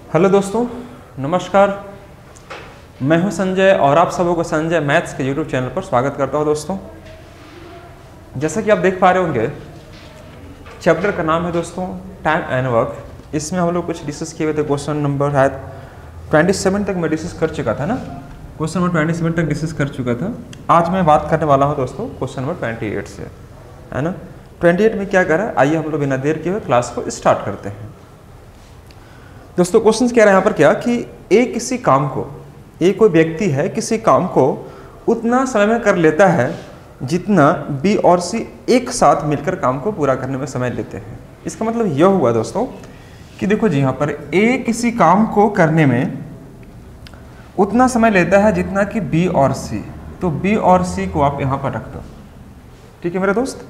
Hello दोस्तों, नमस्कार। मैं हूं संजय और आप सबों को संजय मैथ्स के यूट्यूब चैनल पर स्वागत करता हूं। दोस्तों, जैसा कि आप देख पा रहे होंगे, चैप्टर का नाम है दोस्तों टाइम एंड वर्क। इसमें हम लोग कुछ डिस्कस किए हुए थे। क्वेश्चन नंबर शायद 27 तक मैं डिस्कस कर चुका था ना। क्वेश्चन नंबर 27 तक डिस्कस कर चुका था। आज मैं बात करने वाला हूँ दोस्तों क्वेश्चन नंबर 28 से, है ना। 28 में क्या कर रहा है, आइए हम लोग बिना देर किए हुए क्लास को स्टार्ट करते हैं। दोस्तों, क्वेश्चन कह रहे हैं यहाँ पर क्या कि ए किसी काम को, ए कोई व्यक्ति है, किसी काम को उतना समय में कर लेता है जितना बी और सी एक साथ मिलकर काम को पूरा करने में समय लेते हैं। इसका मतलब यह हुआ दोस्तों कि देखो जी, यहाँ पर ए किसी काम को करने में उतना समय लेता है जितना कि बी और सी। तो बी और सी को आप यहाँ पर रख दो, ठीक है मेरे दोस्त।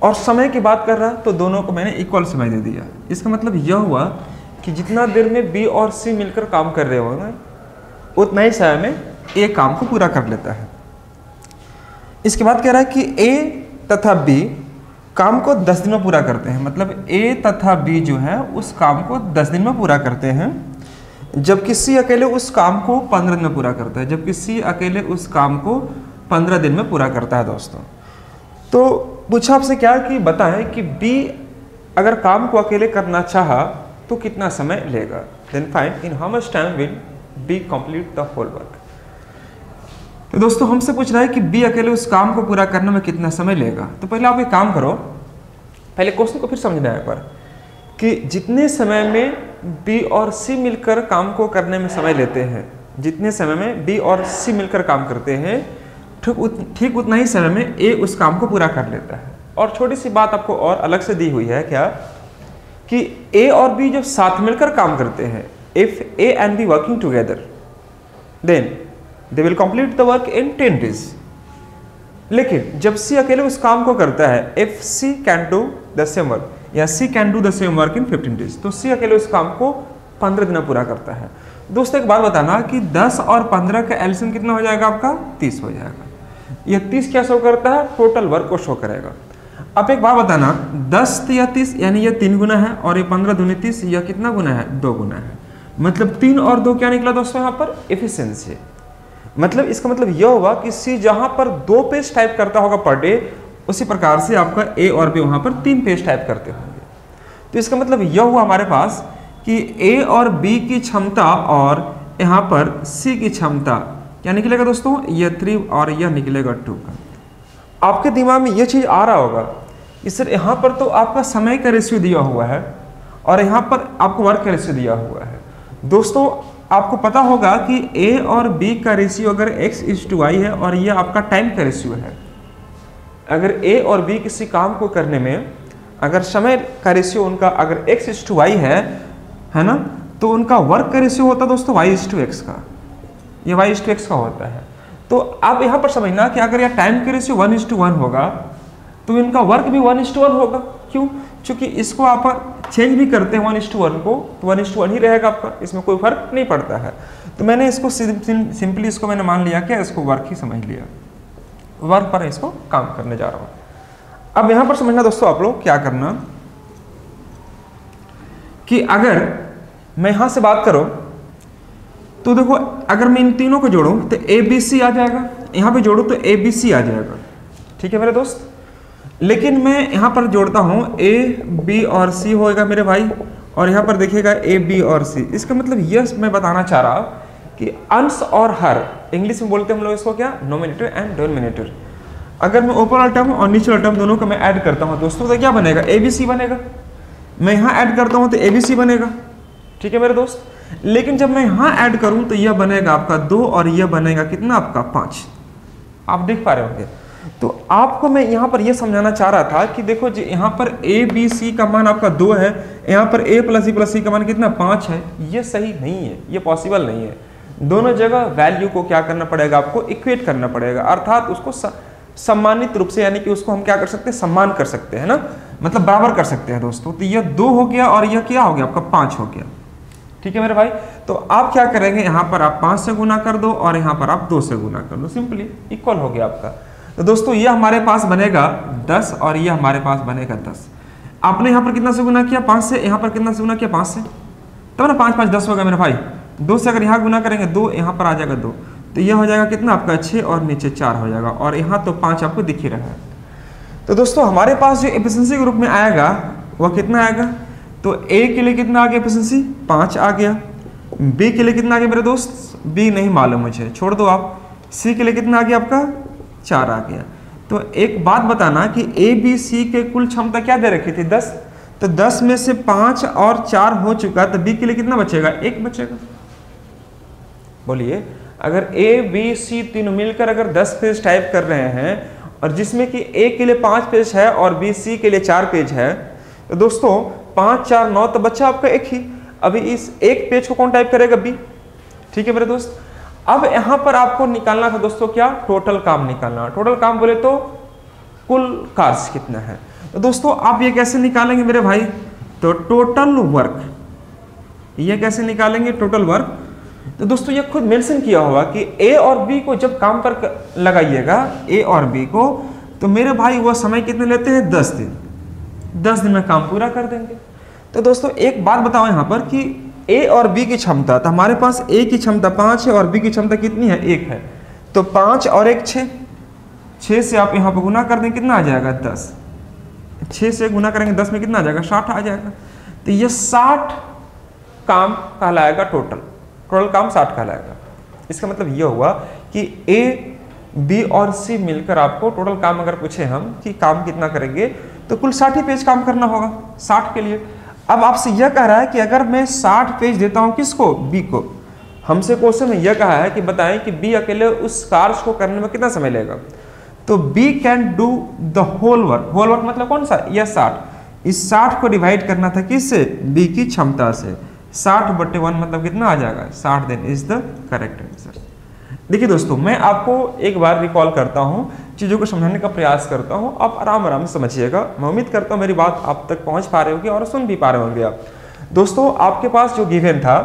और समय की बात कर रहा तो दोनों को मैंने इक्वल समय दे दिया। इसका मतलब यह हुआ कि जितना देर में बी और सी मिलकर काम कर रहे होंगे उतना ही समय में ए काम को पूरा कर लेता है। इसके बाद कह रहा है कि ए तथा बी काम को 10 दिन में पूरा करते हैं। मतलब ए तथा बी जो है उस काम को 10 दिन में पूरा करते हैं, जबकि सी अकेले उस काम को 15 दिन में पूरा करता है। जबकि सी अकेले उस काम को 15 दिन में पूरा करता है दोस्तों। तो पूछा आपसे क्या कि बताएं कि बी अगर काम को अकेले करना चाहा तो कितना समय लेगा। Then find in how much time will be complete the whole work. तो दोस्तों, हमसे पूछ रहा है कि बी अकेले उस काम को पूरा करने में कितना समय लेगा। तो पहले आप एक काम करो, पहले क्वेश्चन को फिर समझना है पर कि जितने समय में बी और सी मिलकर काम को करने में समय लेते हैं, जितने समय में बी और सी मिलकर काम करते हैं, ठीक उतना ही समय में ए उस काम को पूरा कर लेता है। और छोटी सी बात आपको और अलग से दी हुई है क्या कि ए और बी जब साथ मिलकर काम करते हैं, if A and B working together then they will complete the work in 10 days। लेकिन जब सी अकेले उस काम को करता है, if she can do the same work या she can do the same work in 15 days, तो सी अकेले उस काम को 15 दिन में पूरा करता है। दोस्तों, एक बात बताना कि 10 और 15 का एलसीएम कितना हो जाएगा आपका? 30 हो जाएगा। यह 30 क्या शो करता है? टोटल वर्क को शो करेगा। अब एक बात बताना, 10 या 30 यानी यह 3 गुना है और ये 15 दूनी 30, यह कितना गुना है? 2 गुना है। मतलब 3 और 2 क्या निकला दोस्तों यहाँ पर? एफिशिएंसी। मतलब इसका मतलब यह होगा कि सी जहां पर 2 पेज टाइप करता होगा पर डे, उसी प्रकार से आपका ए और बी वहां पर 3 पेज टाइप करते होंगे। तो इसका मतलब यह हुआ हमारे पास कि ए और बी की क्षमता और यहाँ पर सी की क्षमता क्या निकलेगा दोस्तों? यह 3 और यह निकलेगा 2 का। आपके दिमाग में यह चीज आ रहा होगा कि सर यहाँ पर तो आपका समय का रेशियो दिया हुआ है और यहाँ पर आपको वर्क का रेशियो दिया हुआ है। दोस्तों, आपको पता होगा कि ए और बी का रेशियो अगर x:y है और ये आपका टाइम का रेशियो है। अगर ए और बी किसी काम को करने में अगर समय का रेशियो उनका अगर x:y है ना, तो उनका वर्क का रेशियो होता है दोस्तों y:x का। ये y:x का होता है। तो आप यहाँ पर समझना कि अगर यह टाइम का रेशियो 1:1 होगा तो इनका वर्क भी 1:1 होगा। क्यों? क्योंकि इसको आप चेंज भी करते हैं 1:1 को, तो 1:1 ही रहेगा आपका, इसमें कोई फर्क नहीं पड़ता है। तो मैंने इसको सिंपली इसको मैंने मान लिया कि इसको वर्क ही समझ लिया, वर्क पर इसको काम करने जा रहा हूँ। अब यहाँ पर समझना दोस्तों, आप लोग क्या करना कि अगर मैं यहाँ से बात करूँ तो देखो, अगर मैं इन तीनों को जोड़ूं तो ABC आ जाएगा, यहाँ पे जोड़ूं तो ABC आ जाएगा, ठीक है मेरे दोस्त। लेकिन मैं यहाँ पर जोड़ता हूँ A, B और C होएगा मेरे भाई, और यहाँ पर देखिएगा A, B और C। इसका मतलब यह मैं बताना चाह रहा कि अंश और हर, इंग्लिश में बोलते हैं हम लोग इसको क्या? Nominator and denominator. अगर मैं ऊपर वाला टर्म और नीचे वाला टर्म दोनों को मैं ऐड करता हूँ दोस्तों तो क्या बनेगा? ABC बनेगा। मैं यहाँ ऐड करता हूँ तो ABC बनेगा, ठीक है मेरे दोस्त। लेकिन जब मैं यहाँ ऐड करूँ तो यह बनेगा आपका 2 और यह बनेगा कितना आपका 5। आप देख पा रहे होंगे। तो आपको मैं यहाँ पर यह समझाना चाह रहा था कि देखो जी, यहाँ पर ABC का मान आपका 2 है, यहाँ पर A + B + C का मान कितना? 5 है। ये सही नहीं है, ये पॉसिबल नहीं है। दोनों जगह वैल्यू को क्या करना पड़ेगा? आपको इक्वेट करना पड़ेगा, अर्थात उसको सम्मानित रूप से, यानी कि उसको हम क्या कर सकते हैं? सम्मान कर सकते हैं ना, मतलब बराबर कर सकते हैं दोस्तों। तो यह 2 हो गया और यह क्या हो गया आपका? 5 हो गया, ठीक है मेरे भाई। तो आप क्या करेंगे, यहाँ पर आप 5 से गुना कर दो और यहाँ पर आप 2 से गुना कर दो, सिंपली इक्वल हो गया आपका। तो दोस्तों, ये हमारे पास बनेगा 10 और ये हमारे पास बनेगा 10। आपने यहाँ पर कितना से गुना किया? 5 से। यहाँ पर कितना से गुना किया? 5 से। तो ना 5 5 10 होगा मेरे भाई। 2 से अगर यहाँ गुना करेंगे 2, यहाँ पर आ जाएगा 2, तो यह हो जाएगा कितना आपका 6 और नीचे 4 हो जाएगा, और यहाँ तो 5 आपको दिख ही रहा है। तो दोस्तों हमारे पास जो एफिशिएंसी के रूप में आएगा वह कितना आएगा, तो ए के लिए कितना आ गया एफिशिएंसी 5 आ गया, बी के लिए कितना आ गया मेरे दोस्त, बी नहीं मालूम मुझे, छोड़ दो आप। सी के लिए कितना आ गया आपका 4 आ गया। तो एक बात बताना कि ए बी सी के कुल क्षमता क्या दे रखी थी 10, तो 10 में से 5 और 4 हो चुका, तो बी के लिए कितना बचेगा 1 बचेगा। बोलिए अगर ए बी सी तीनों मिलकर अगर 10 पेज टाइप कर रहे हैं और जिसमें कि ए के लिए 5 पेज है और बी सी के लिए 4 पेज है, तो दोस्तों 5 4 9 तो बच्चा आपका एक ही। अभी इस एक पेज को कौन टाइप करेगा बी, ठीक है मेरे दोस्त। अब यहां पर आपको निकालना था दोस्तों क्या, टोटल काम निकालना। टोटल काम बोले तो कुल कार्य कितना है। तो दोस्तों आप ये कैसे निकालेंगे मेरे भाई, तो टोटल वर्क, ये कैसे निकालेंगे टोटल वर्क। तो दोस्तों ये खुद मेंशन किया होगा कि ए और बी को जब काम पर लगाइएगा, ए और बी को, तो मेरे भाई वो समय कितने लेते हैं 10 दिन, 10 दिन में काम पूरा कर देंगे। तो दोस्तों एक बात बताओ यहाँ पर कि ए और बी की क्षमता, तो हमारे पास ए की क्षमता 5 है और बी की क्षमता कितनी है 1 है, तो 5 और 1 6, 6 से आप यहाँ पर गुना कर देंगे कितना आ जाएगा 10, 6 से गुना करेंगे 10 में कितना आ जाएगा 60 आ जाएगा। तो ये 60 काम कहलाएगा टोटल काम 60 कहलाएगा। इसका मतलब ये हुआ कि ए बी और सी मिलकर आपको टोटल काम अगर पूछे हम कि काम कितना करेंगे, तो कुल 60 पेज काम करना होगा 60 के लिए। अब आपसे यह कह रहा है कि अगर मैं 60 पेज देता हूं किसको, बी को, हमसे क्वेश्चन में यह कहा है कि बताएं कि बी अकेले उस कार्य को करने में कितना समय लेगा। तो B can do the whole work, whole work मतलब कौन सा, यह 60, इस 60 को डिवाइड करना था किससे, बी की क्षमता से, 60/1 मतलब कितना आ जाएगा 60 दिन इज द करेक्ट आंसर। देखिए दोस्तों मैं आपको एक बार रिकॉल करता हूं, चीज़ों को समझाने का प्रयास करता हूं, आप आराम आराम से समझिएगा। मैं उम्मीद करता हूं मेरी बात आप तक पहुंच पा रहे होंगे और सुन भी पा रहे होंगे आप। दोस्तों आपके पास जो गिवन था,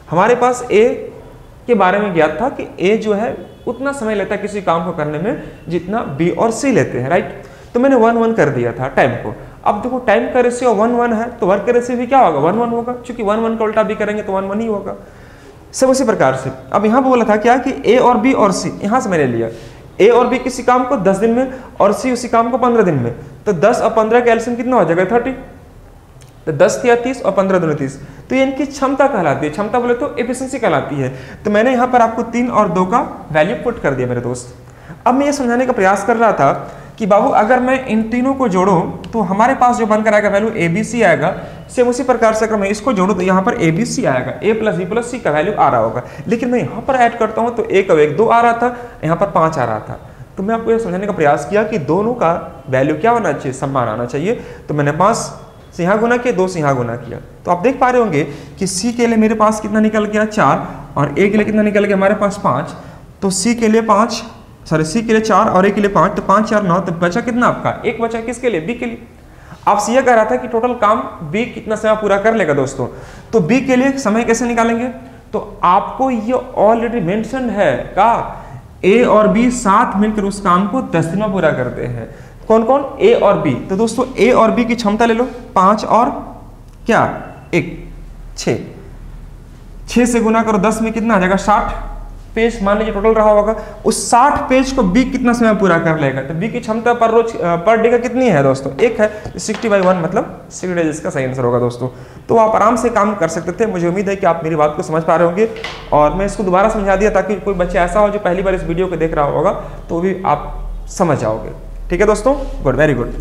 हमारे पास ए के बारे में ज्ञात था कि ए जो है उतना समय लेता है किसी काम को करने में जितना बी और सी लेते हैं, राइट। तो मैंने 1 1 कर दिया था टाइम को। अब देखो टाइम का रेशियो 1 1 है, तो वर्क का रेशियो भी क्या होगा 1 1 होगा, क्योंकि 1 1 का उल्टा भी करेंगे तो 1 1 ही होगा। सब उसी प्रकार से अब यहाँ पे बोला था क्या कि ए और बी और सी, यहाँ से मैंने लिया ए और बी किसी काम को 10 दिन में और सी उसी काम को 15 दिन में, तो 10 और 15 का एलसीएम कितना हो जाएगा 30, तो 10 या 30 और 15 दूनी 30, तो ये इनकी क्षमता कहलाती है। क्षमता बोले तो एफिशिएंसी कहलाती है। तो मैंने यहाँ पर आपको 3 और 2 का वैल्यू पुट कर दिया मेरे दोस्त। अब मैं ये समझाने का प्रयास कर रहा था कि बाबू अगर मैं इन तीनों को जोड़ूं तो हमारे पास जो बनकर आएगा वैल्यू ए बी सी आएगा। सेम उसी प्रकार से अगर मैं इसको जोड़ूं तो यहाँ पर ए बी सी आएगा, ए प्लस बी प्लस सी का वैल्यू आ रहा होगा। लेकिन मैं यहाँ पर ऐड करता हूँ तो ए का 1 2 आ रहा था, यहाँ पर 5 आ रहा था। तो मैं आपको ये समझाने का प्रयास किया कि दोनों का वैल्यू क्या होना चाहिए, समान आना चाहिए। तो मैंने 5 से यहाँ गुना किया, 2 से यहाँ गुना किया। तो आप देख पा रहे होंगे कि सी के लिए मेरे पास कितना निकल गया 4 और ए के लिए कितना निकल गया हमारे पास 5। तो सी के लिए 5 सॉरी सी के लिए 4 और ए के लिए 5, तो 5 4 9, तो बचा कितना आपका 1 बचा किसके लिए, बी के लिए। आपसे यह कह रहा था कि टोटल काम बी कितना समय पूरा कर लेगा दोस्तों। तो बी के लिए समय कैसे निकालेंगे, तो आपको ये ऑलरेडी मेंशन है का ए और बी साथ मिलकर उस काम को 10 दिन में पूरा करते हैं। कौन कौन, ए और बी। तो दोस्तों ए और बी की क्षमता ले लो, 5 और क्या 1 6, 6 से गुना करो 10 में कितना आ जाएगा 60 पेज मान लीजिए टोटल रहा होगा। उस 60 पेज को बी कितना समय पूरा कर लेगा। तो बी की क्षमता पर रोज पर डे का कितनी है दोस्तों, 1 है। 60/1 मतलब 6 डेज इसका सही आंसर होगा दोस्तों। तो आप आराम से काम कर सकते थे। मुझे उम्मीद है कि आप मेरी बात को समझ पा रहे होंगे और मैं इसको दोबारा समझा दिया ताकि कोई बच्चा ऐसा हो जो पहली बार इस वीडियो को देख रहा होगा तो भी आप समझ जाओगे। ठीक है दोस्तों, गुड, वेरी गुड।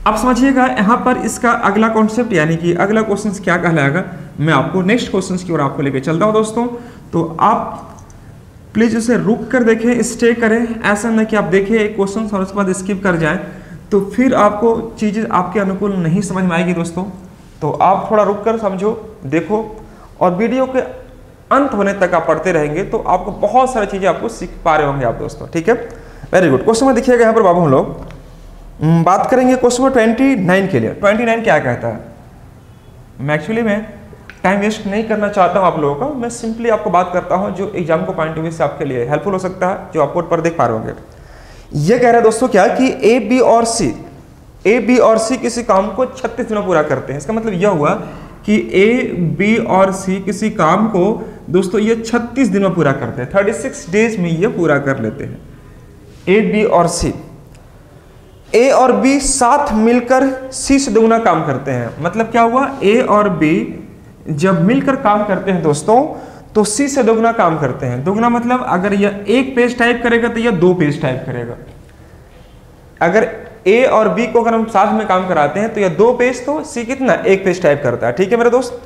अब समझिएगा यहाँ पर इसका अगला कॉन्सेप्ट यानी कि अगला क्वेश्चन क्या कहलाएगा, मैं आपको नेक्स्ट क्वेश्चन की ओर आपको लेकर चलता हूँ दोस्तों। तो आप प्लीज उसे रुक कर देखें, स्टे करें। ऐसा न कि आप देखें एक क्वेश्चन और उसके बाद स्किप कर जाएं, तो फिर आपको चीज़ें आपके अनुकूल नहीं समझ में आएगी दोस्तों। तो आप थोड़ा रुक कर समझो, देखो और वीडियो के अंत होने तक आप पढ़ते रहेंगे तो आपको बहुत सारी चीज़ें आपको सीख पा रहे होंगे आप दोस्तों। ठीक है, वेरी गुड। क्वेश्चन में देखिएगा यहाँ पर बाबू हम लोग बात करेंगे क्वेश्चन नंबर 29 के लिए। 29 क्या कहता है, मैं एक्चुअली में टाइम वेस्ट नहीं करना चाहता हूं आप लोगों का, मैं सिंपली आपको बात करता हूं जो एग्जाम को पॉइंट ऑफ व्यू से आपके लिए हेल्पफुल हो सकता है, जो आप बोर्ड पर देख पा रहे होंगे। ये कह रहा है दोस्तों क्या कि ए बी और सी किसी काम को 36 दिन में पूरा करते हैं। इसका मतलब यह हुआ कि ए, बी और सी किसी काम को दोस्तों ये 36 दिन में पूरा करते हैं, 36 डेज में ये पूरा कर लेते हैं। ए, बी और सी, ए और बी साथ मिलकर सी से दोगुना काम करते हैं। मतलब क्या हुआ, ए और बी जब मिलकर काम करते हैं दोस्तों तो सी से दोगुना काम करते हैं। दोगुना मतलब अगर यह एक पेज टाइप करेगा तो यह 2 पेज टाइप करेगा। अगर ए और बी को अगर हम साथ में काम कराते हैं तो यह 2 पेज, तो सी कितना 1 पेज टाइप करता है। ठीक है मेरे दोस्त।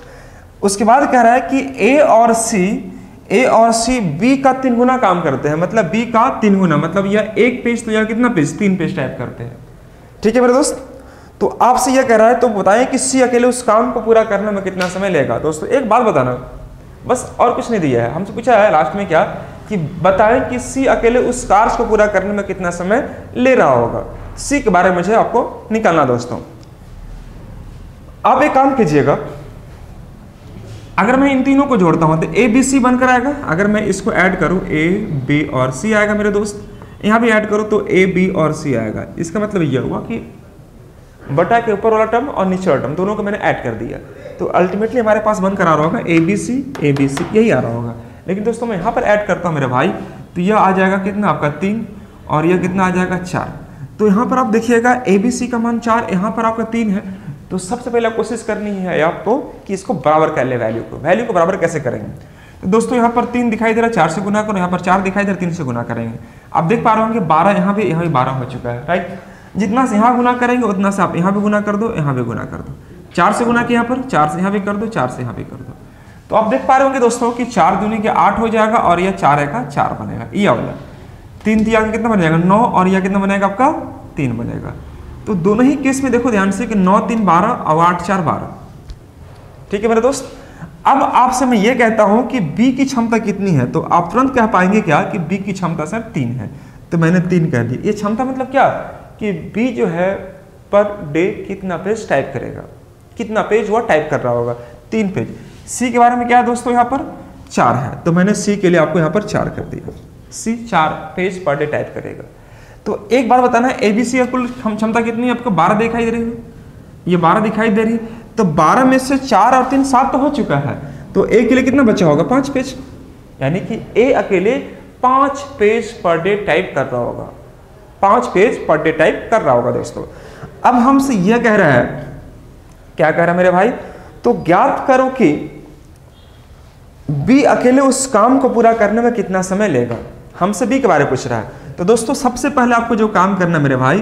उसके बाद कह रहा है कि ए और सी बी का 3 गुना काम करते हैं। मतलब बी का 3 गुना, मतलब यह 1 पेज तो यह कितना पेज, 3 पेज टाइप करते हैं। ठीक है मेरे दोस्त। तो आपसे यह कह रहा है तो बताएं कि सी अकेले उस काम को पूरा करने में कितना समय लेगा। दोस्तों एक बात बताना, बस और कुछ नहीं दिया है, हमसे पूछा है लास्ट में क्या कि बताएं कि सी अकेले उस कार्य को पूरा करने में कितना समय ले रहा होगा। सी के बारे में मुझे आपको निकालना। दोस्तों आप एक काम कीजिएगा, अगर मैं इन तीनों को जोड़ता हूं तो ए बी सी बनकर आएगा। अगर मैं इसको ऐड करूं ए बी और सी आएगा मेरे दोस्त, यहां भी ऐड करूं तो ए बी और सी आएगा। इसका मतलब यह हुआ कि बटा के ऊपर वाला टर्म और नीचे वाला टर्म दोनों को मैंने ऐड कर दिया, तो अल्टीमेटली हमारे पास बनकर आ रहा होगा ए बी सी यही आ रहा होगा। लेकिन दोस्तों मैं यहाँ पर ऐड करता हूँ मेरे भाई, तो यह आ जाएगा कितना आपका 3 और यह कितना आ जाएगा 4। तो यहाँ पर आप देखिएगा ए बी सी का मान 4, यहाँ पर आपका 3 है। तो सबसे पहले कोशिश करनी है आपको कि इसको बराबर कर ले, वैल्यू को बराबर कैसे करेंगे। तो दोस्तों यहाँ पर 3 दिखाई दे रहा है, 4 से गुना करो, यहाँ पर 4 दिखाई दे रहा है, 3 से गुना करेंगे। आप देख पा रहे होंगे 12 यहाँ भी 12 हो चुका है, राइट। जितना से यहाँ गुना करेंगे उतना से आप यहाँ भी गुना कर दो, यहाँ भी गुना कर दो। 4 से गुना किया यहाँ पर, 4 से यहाँ भी कर दो, 4 से यहाँ भी कर दो। तो आप देख पा रहे होंगे दोस्तों कि 4 दूनी के 8 हो जाएगा और यह 4 का 4 बनेगा। ये वाला 3 दिया कितना बन जाएगा 9 और यह कितना बनेगा आपका 3 बनेगा। तो दोनों ही केस में देखो ध्यान से कि 9 3 12 और 8 4 12। ठीक है मेरे दोस्त। अब आपसे मैं ये कहता हूं कि बी की क्षमता कितनी है, तो आप तुरंत कह पाएंगे क्या कि बी की क्षमता सर 3 है। तो मैंने 3 कह दी। ये क्षमता मतलब क्या कि बी जो है पर डे कितना पेज टाइप करेगा, कितना पेज वो टाइप कर रहा होगा, 3 पेज। सी के बारे में क्या है दोस्तों, यहाँ पर 4 है, तो मैंने सी के लिए आपको यहाँ पर 4 कर दिया। सी 4 पेज पर डे टाइप करेगा। तो एक बार बताना एबीसी कुल क्षमता कितनी है आपको, 12 दिखाई दे रही है, ये 12 दिखाई दे रही है। तो 12 में से 4 और 3 7 तो हो चुका है, तो ए के लिए कितना बचा होगा 5 पेज, यानी कि ए अकेले 5 पेज पर डे टाइप कर रहा होगा, 5 पेज पर डे टाइप कर रहा होगा दोस्तों। अब हमसे यह कह रहा है, क्या कह रहा है मेरे भाई, तो ज्ञात करो कि बी अकेले उस काम को पूरा करने में कितना समय लेगा। हमसे बी के बारे में पूछ रहा है। तो दोस्तों सबसे पहले आपको जो काम करना मेरे भाई,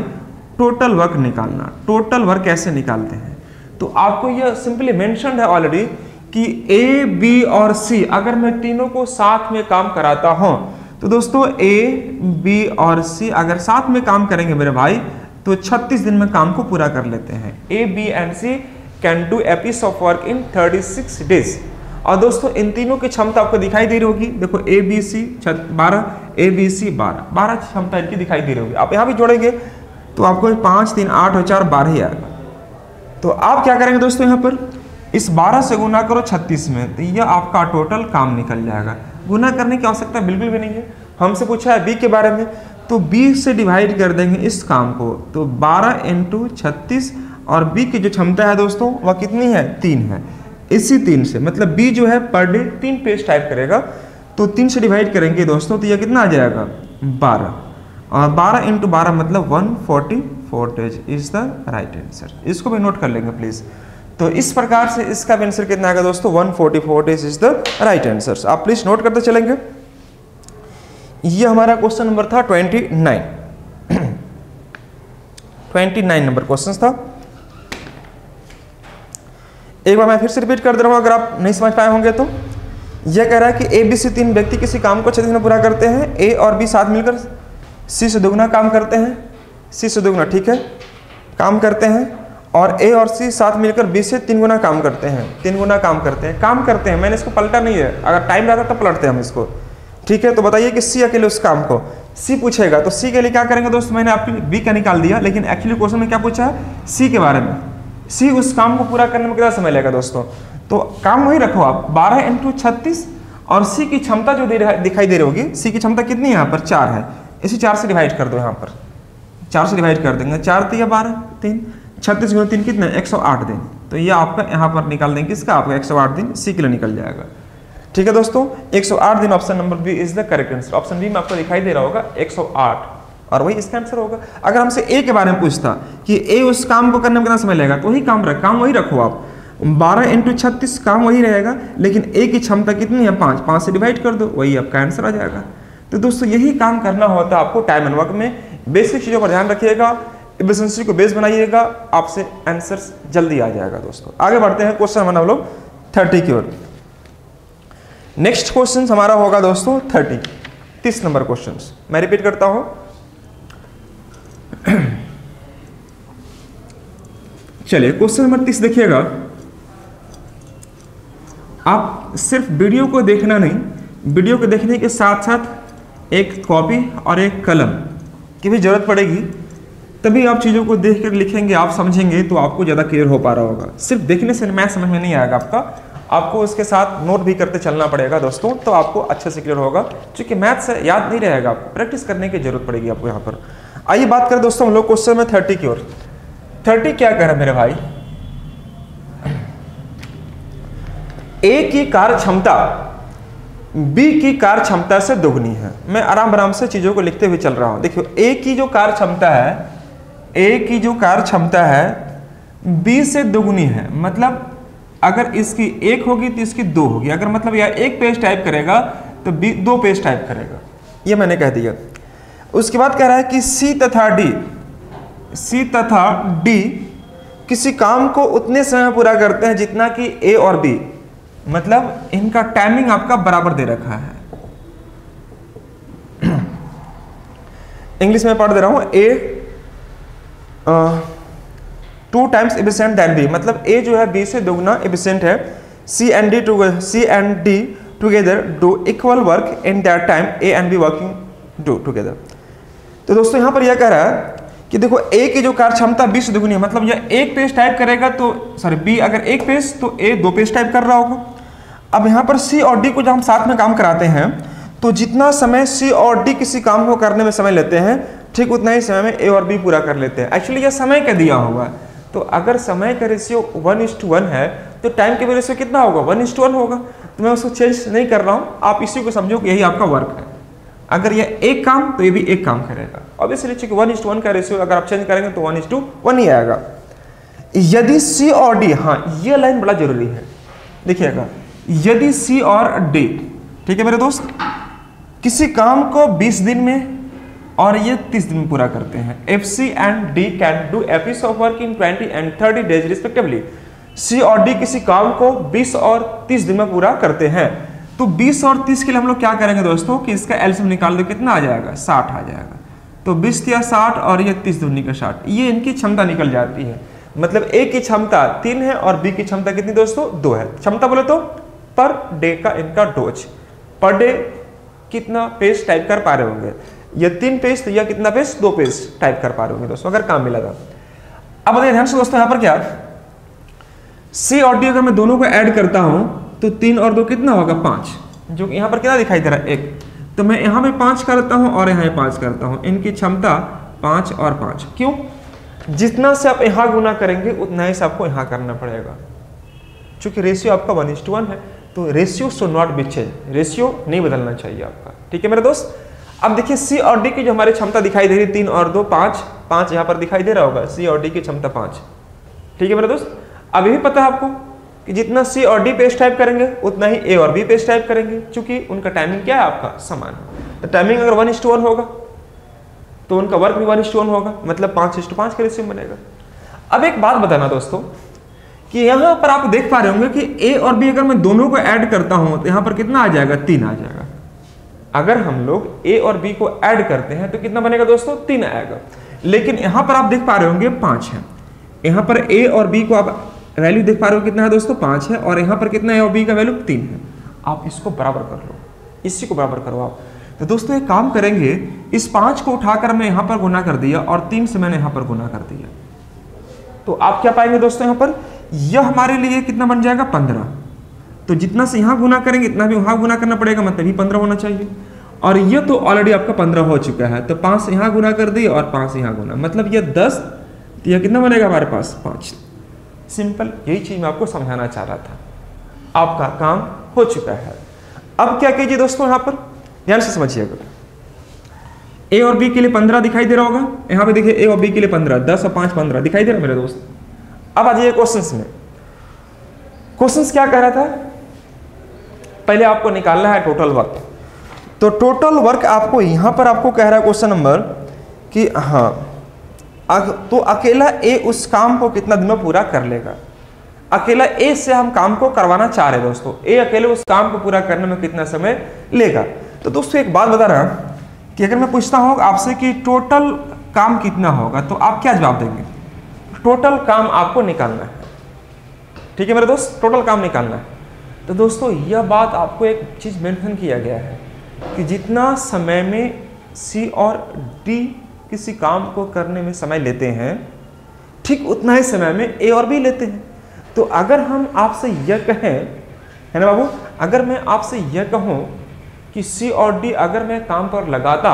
टोटल वर्क निकालना। टोटल वर्क कैसे निकालते हैं, तो आपको यह सिंपली मेंशन्ड है ऑलरेडी कि ए बी और सी अगर मैं तीनों को साथ में काम कराता हूं, तो दोस्तों ए बी और सी अगर साथ में काम करेंगे मेरे भाई तो 36 दिन में काम को पूरा कर लेते हैं। A B and C can do a piece of work in 36 days. और दोस्तों इन तीनों की क्षमता आपको दिखाई दे रही होगी, देखो A B C 12, A B C 12 क्षमता इनकी दिखाई दे रही होगी। आप यहाँ भी जोड़ेंगे तो आपको 5 3 8 और 4 12 ही आएगा। तो आप क्या करेंगे दोस्तों, यहाँ पर इस 12 से गुना करो 36 में, तो यह आपका टोटल काम निकल जाएगा। गुना करने की आवश्यकता बिल्कुल भी नहीं है। हमसे पूछा है बी के बारे में, तो बी से डिवाइड कर देंगे इस काम को, तो 12 × 36 और बी की जो क्षमता है दोस्तों वह कितनी है 3 है। इसी 3 से मतलब बी जो है पर डे 3 पेज टाइप करेगा, तो 3 से डिवाइड करेंगे दोस्तों तो यह कितना आ जाएगा 12, और 12 × 12 मतलब 144 days is the right answer. इसको भी नोट कर लेंगे प्लीज। तो इस प्रकार से इसका भी आंसर कितना आएगा दोस्तों 144 days is the right answer. आप प्लीज नोट करते चलेंगे। ये हमारा क्वेश्चन नंबर था 29 नंबर क्वेश्चन था। एक बार मैं फिर से रिपीट कर दे रहा हूं अगर आप नहीं समझ पाए होंगे तो। यह कह रहा है कि ए बी सी 3 व्यक्ति किसी काम को 6 दिन में पूरा करते हैं। ए और बी साथ मिलकर सी से दोगुना काम करते हैं, सी से दोगुना ठीक है काम करते हैं, और ए और सी साथ मिलकर बी से 3 गुना काम करते हैं, 3 गुना काम करते हैं। मैंने इसको पलटा नहीं है, अगर टाइम रहता तो पलटते हम इसको, ठीक है। तो बताइए कि सी अकेले उस काम को, सी पूछेगा तो सी के लिए क्या करेंगे दोस्तों, मैंने आपके बी का निकाल दिया, लेकिन एक्चुअली क्वेश्चन में क्या पूछा है सी के बारे में। सी उस काम को पूरा करने में कितना समय लगेगा दोस्तों, तो काम वही रखो आप 12 × 36 और सी की क्षमता जो दिखाई दे रही होगी, सी की क्षमता कितनी है यहाँ पर 4 है, इसी 4 से डिवाइड कर दो, यहाँ पर 4 से डिवाइड कर देंगे, 4 3 12 3 36 × 3 कितना 108 दिन, तो ये आपका यहाँ पर निकाल देंगे किसका, आपका 108 दिन सी के लिए निकल जाएगा। ठीक है दोस्तों, 108 दिन option number B is the correct answer. Option B में आपको दिखाई दे रहा होगा 108 और वही इसका आंसर होगा। अगर हमसे ए के बारे में पूछता कि ए उस काम को करने में कितना समय लगेगा, तो वही काम वही रखो आप, 12 × 36 काम वही रहेगा, लेकिन ए की क्षमता कितनी है 5, 5 से डिवाइड कर दो, वही आपका आंसर आ जाएगा। तो दोस्तों यही काम करना होता है आपको टाइम एंड वर्क में। बेसिक चीज़ों पर ध्यान रखिएगा, एफिशिएंसी को बेस बनाइएगा, आपसे आंसर्स जल्दी आ जाएगा। दोस्तों आगे बढ़ते हैं, क्वेश्चन हमारा हम लोग 30 की ओर। नेक्स्ट क्वेश्चन हमारा होगा दोस्तों 30 नंबर क्वेश्चन। मैं रिपीट करता हूं, चलिए क्वेश्चन नंबर 30 देखिएगा। आप सिर्फ वीडियो को देखना नहीं, वीडियो को देखने के साथ साथ एक कॉपी और एक कलम की भी जरूरत पड़ेगी, तभी आप चीज़ों को देखकर लिखेंगे, आप समझेंगे तो आपको ज़्यादा क्लियर हो पा रहा होगा। सिर्फ देखने से मैथ समझ में नहीं आएगा आपको उसके साथ नोट भी करते चलना पड़ेगा दोस्तों, तो आपको अच्छे से क्लियर होगा। क्योंकि मैथ से याद नहीं रहेगा, आपको प्रैक्टिस करने की जरूरत पड़ेगी आपको यहाँ पर। आइए बात करें दोस्तों हम लोग क्वेश्चन में 30 की ओर। 30 क्या कह रहा है मेरे भाई, ए की कार्य क्षमता बी की कार्य क्षमता से दोगुनी है। मैं आराम से चीजों को लिखते हुए चल रहा हूं। देखियो ए की जो कार्य क्षमता है, ए की जो कार्य क्षमता है बी से दोगुनी है। मतलब अगर इसकी 1 होगी तो इसकी 2 होगी। अगर मतलब यह 1 पेज टाइप करेगा तो बी 2 पेज टाइप करेगा, ये मैंने कह दिया। उसके बाद कह रहा है कि सी तथा डी किसी काम को उतने समय में पूरा करते हैं जितना कि ए और बी, मतलब इनका टाइमिंग आपका बराबर दे रखा है। इंग्लिश में पढ़ दे रहा हूं, A 2 times efficient than B, मतलब ए जो है बी से दोगुना एफिशिएंट है। C and D together do equal work in that time A and B working do together. तो दोस्तों यहां पर यह कह रहा है कि देखो ए की जो कार्य क्षमता 20 से दोगुनी है, मतलब यह 1 पेज टाइप करेगा तो बी अगर 1 पेज तो ए 2 पेज टाइप कर रहा होगा। अब यहाँ पर सी और डी को जब हम साथ में काम कराते हैं तो जितना समय सी और डी किसी काम को करने में समय लेते हैं, ठीक उतना ही समय में ए और बी पूरा कर लेते हैं। एक्चुअली यह समय का दिया होगा, तो अगर समय का रेशियो 1:1 है तो टाइम का भी रेशियो कितना होगा, 1:1 होगा। तो मैं उसको चेंज नहीं कर रहा हूँ, आप इसी को समझो कि यही आपका वर्क है। अगर यह एक काम तो ये भी एक काम करेगा। ऑब्वियसली चूंकि 1:1 का रेशियो अगर आप चेंज करेंगे तो 1:1 ही आएगा। यदि सी और डी, हाँ ये लाइन बड़ा जरूरी है, देखिएगा, यदि सी और डी, ठीक है मेरे दोस्त, किसी काम को 20 दिन में और ये 30 दिन में पूरा करते हैं, if C and D can do a piece of work in 20 and 30 days respectively. C और डी किसी काम को 20 और 30 दिन में पूरा करते हैं, तो 20 और 30 के लिए हम लोग क्या करेंगे दोस्तों कि इसका एलसीएम निकाल दो, कितना आ जाएगा, 60 आ जाएगा। तो 20 या 60 और ये 30 दूनी का 60, ये इनकी क्षमता निकल जाती है। मतलब ए की क्षमता 3 है और बी की क्षमता कितनी दोस्तों, 2 है। क्षमता बोले तो पर डे का इनका डोज, पर डे कितना पेज टाइप कर पा रहे होंगे, ये 3 पेज तो यह कितना पेज, 2 पेज टाइप कर पा रहे होंगे दोस्तों, अगर काम मिला था। अब बताइए ध्यान से दोस्तों, यहाँ पर क्या सी और डी अगर मैं दोनों को ऐड करता हूं तो 3 और 2 कितना होगा, 5, जो यहाँ पर कितना दिखाई दे रहा है, 1। तो मैं यहाँ पे 5 करता हूँ और यहाँ 5 करता हूँ, इनकी क्षमता 5 और 5। क्यों, जितना से आप यहाँ गुना करेंगे उतना ही से आपको यहाँ करना पड़ेगा। चूंकि रेशियो आपका 1:1 है, तो ratio show not be change, ratio नहीं बदलना चाहिए आपका। ठीक है मेरे दोस्त। अब देखिए सी और डी की जो हमारी क्षमता दिखाई दे रही है 3 और 2 5 यहाँ पर दिखाई दे रहा होगा, सी और डी की क्षमता 5। ठीक है मेरे दोस्त। अब ये भी पता है आपको कि जितना सी और डी पेज टाइप करेंगे उतना ही ए और बी पेज टाइप करेंगे, क्योंकि उनका टाइमिंग क्या है आपका समान है। तो टाइमिंग अगर 1:1 होगा तो उनका वर्क भी 1:1 होगा, मतलब 5:5 का रेशियो बनेगा। अब एक बात बताना दोस्तों कि यहाँ पर आप देख पा रहे होंगे कि ए और बी अगर मैं दोनों को ऐड करता हूं तो यहाँ पर कितना आ जाएगा, 3 आ जाएगा। अगर हम लोग ए और बी को ऐड करते हैं तो कितना बनेगा दोस्तों, 3 आएगा। लेकिन यहाँ पर आप देख पा रहे होंगे 5 है, यहाँ पर ए और बी को आप वैल्यू देख पा रहे हो कितना है दोस्तों, 5 है, और यहाँ पर कितना है और बी का वैल्यू 3 है। आप इसको बराबर कर लो, इसी को बराबर करो आप। तो दोस्तों एक काम करेंगे, इस 5 को उठाकर मैं यहाँ पर गुना कर दिया और 3 से मैंने यहाँ पर गुना कर दिया, तो आप क्या पाएंगे दोस्तों, यहाँ पर यह हमारे लिए कितना बन जाएगा, 15। तो जितना से यहाँ गुना करेंगे इतना भी वहाँ गुना करना पड़ेगा, मतलब ही 15 होना चाहिए। और ये तो ऑलरेडी आपका 15 हो चुका है, तो 5 यहाँ गुना कर दिए और 5 यहाँ गुना, मतलब ये 10, तो यह कितना बनेगा हमारे पास, 5। सिंपल यही चीज मैं आपको समझाना चाह रहा था। आपका काम हो चुका है। अब क्या कीजिए दोस्तों, यहां पर ध्यान से समझिएगा। ए और बी के लिए 15 दिखाई दे रहा होगा, यहां पे देखिए ए और बी के लिए 15, 10 और 5 15 दिखाई दे रहा है मेरे दोस्त। अब आ जाइए क्वेश्चंस में। क्वेश्चंस क्या कह रहा था, पहले आपको निकालना है टोटल वर्क। तो टोटल वर्क आपको यहां पर आपको कह रहा है क्वेश्चन नंबर कि हाँ तो अकेला ए उस काम को कितना दिन में पूरा कर लेगा। अकेला ए से हम काम को करवाना चाह रहे हैं दोस्तों, ए अकेले उस काम को पूरा करने में कितना समय लेगा। तो दोस्तों एक बात बता रहा कि अगर मैं पूछता हूं आपसे कि टोटल काम कितना होगा, तो आप क्या जवाब देंगे? टोटल काम आपको निकालना है, ठीक है मेरे दोस्त, टोटल काम निकालना है। तो दोस्तों यह बात आपको एक चीज मेंशन किया गया है कि जितना समय में सी और डी किसी काम को करने में समय लेते हैं, ठीक उतना ही समय में ए और बी लेते हैं। तो अगर हम आपसे यह कहें, है ना बाबू, अगर मैं आपसे यह कहूं कि सी और डी अगर मैं काम पर लगाता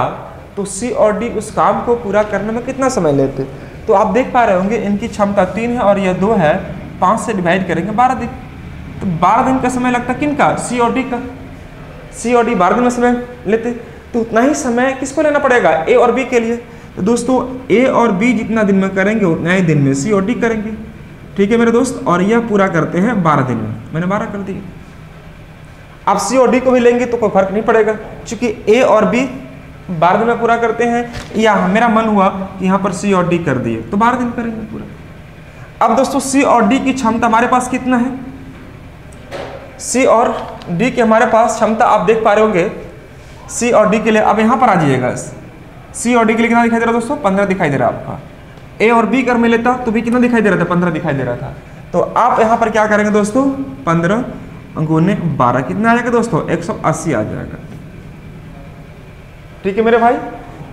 तो सी और डी उस काम को पूरा करने में कितना समय लेते, तो आप देख पा रहे होंगे इनकी क्षमता 3 है और यह 2 है, 5 से डिवाइड करेंगे 12 दिन। तो 12 दिन का समय लगता किनका? सी और डी का। सी और डी 12 दिन में समय लेते, तो उतना ही समय किसको लेना पड़ेगा? ए और बी के लिए। तो दोस्तों ए और बी जितना दिन में करेंगे उतना ही दिन में सी और डी करेंगे, ठीक है मेरे दोस्त। और यह पूरा करते हैं 12 दिन में, मैंने 12 कर दिए। आप सी और डी को भी लेंगे तो कोई फर्क नहीं पड़ेगा, क्योंकि ए और बी 12 दिन में पूरा करते हैं, या मेरा मन हुआ कि यहाँ पर सी और डी कर दिए तो 12 दिन करेंगे पूरा। अब दोस्तों सी और डी की क्षमता हमारे पास कितना है? सी और डी की हमारे पास क्षमता आप देख पा रहे होंगे, सी और डी के लिए अब यहाँ पर आ जाइएगा। सी और डी के लिए कितना दिखाई दे रहा है दोस्तों? 15 दिखाई दे रहा है आपका। ए और बी कर में लेता तो भी कितना दिखाई दे रहा था? 15 दिखाई दे रहा था। तो आप यहाँ पर क्या करेंगे दोस्तों? 15 गुने 12 कितना आ जाएगा दोस्तों? 180 आ जाएगा, ठीक है मेरे भाई,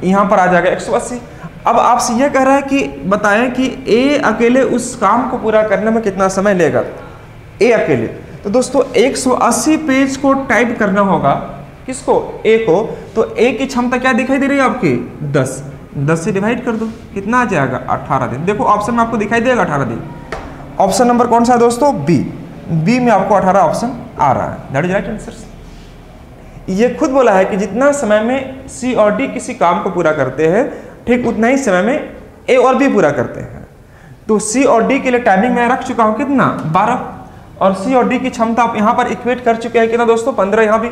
यहाँ पर आ जाएगा 180। अब आपसे यह कह रहा है कि बताएं कि ए अकेले उस काम को पूरा करने में कितना समय लेगा, ए अकेले। तो दोस्तों 180 पेज को टाइप करना होगा, किसको? ए को। तो ए की क्षमता क्या दिखाई दे रही है आपकी? 10। 10 से डिवाइड कर दो, कितना आ जाएगा? 18 दिन। देखो ऑप्शन में आपको दिखाई देगा 18 दिन। ऑप्शन नंबर कौन सा है दोस्तों? बी। बी में आपको 18 ऑप्शन आ रहा है, दैट इज राइट आंसर। ये खुद बोला है कि जितना समय में सी और डी किसी काम को पूरा करते हैं, ठीक उतना ही समय में ए और बी पूरा करते हैं। तो सी और डी के लिए टाइमिंग मैं रख चुका हूं कितना? 12। और सी और डी की क्षमता आप यहाँ पर इक्वेट कर चुके हैं कितना दोस्तों? 15। यहाँ भी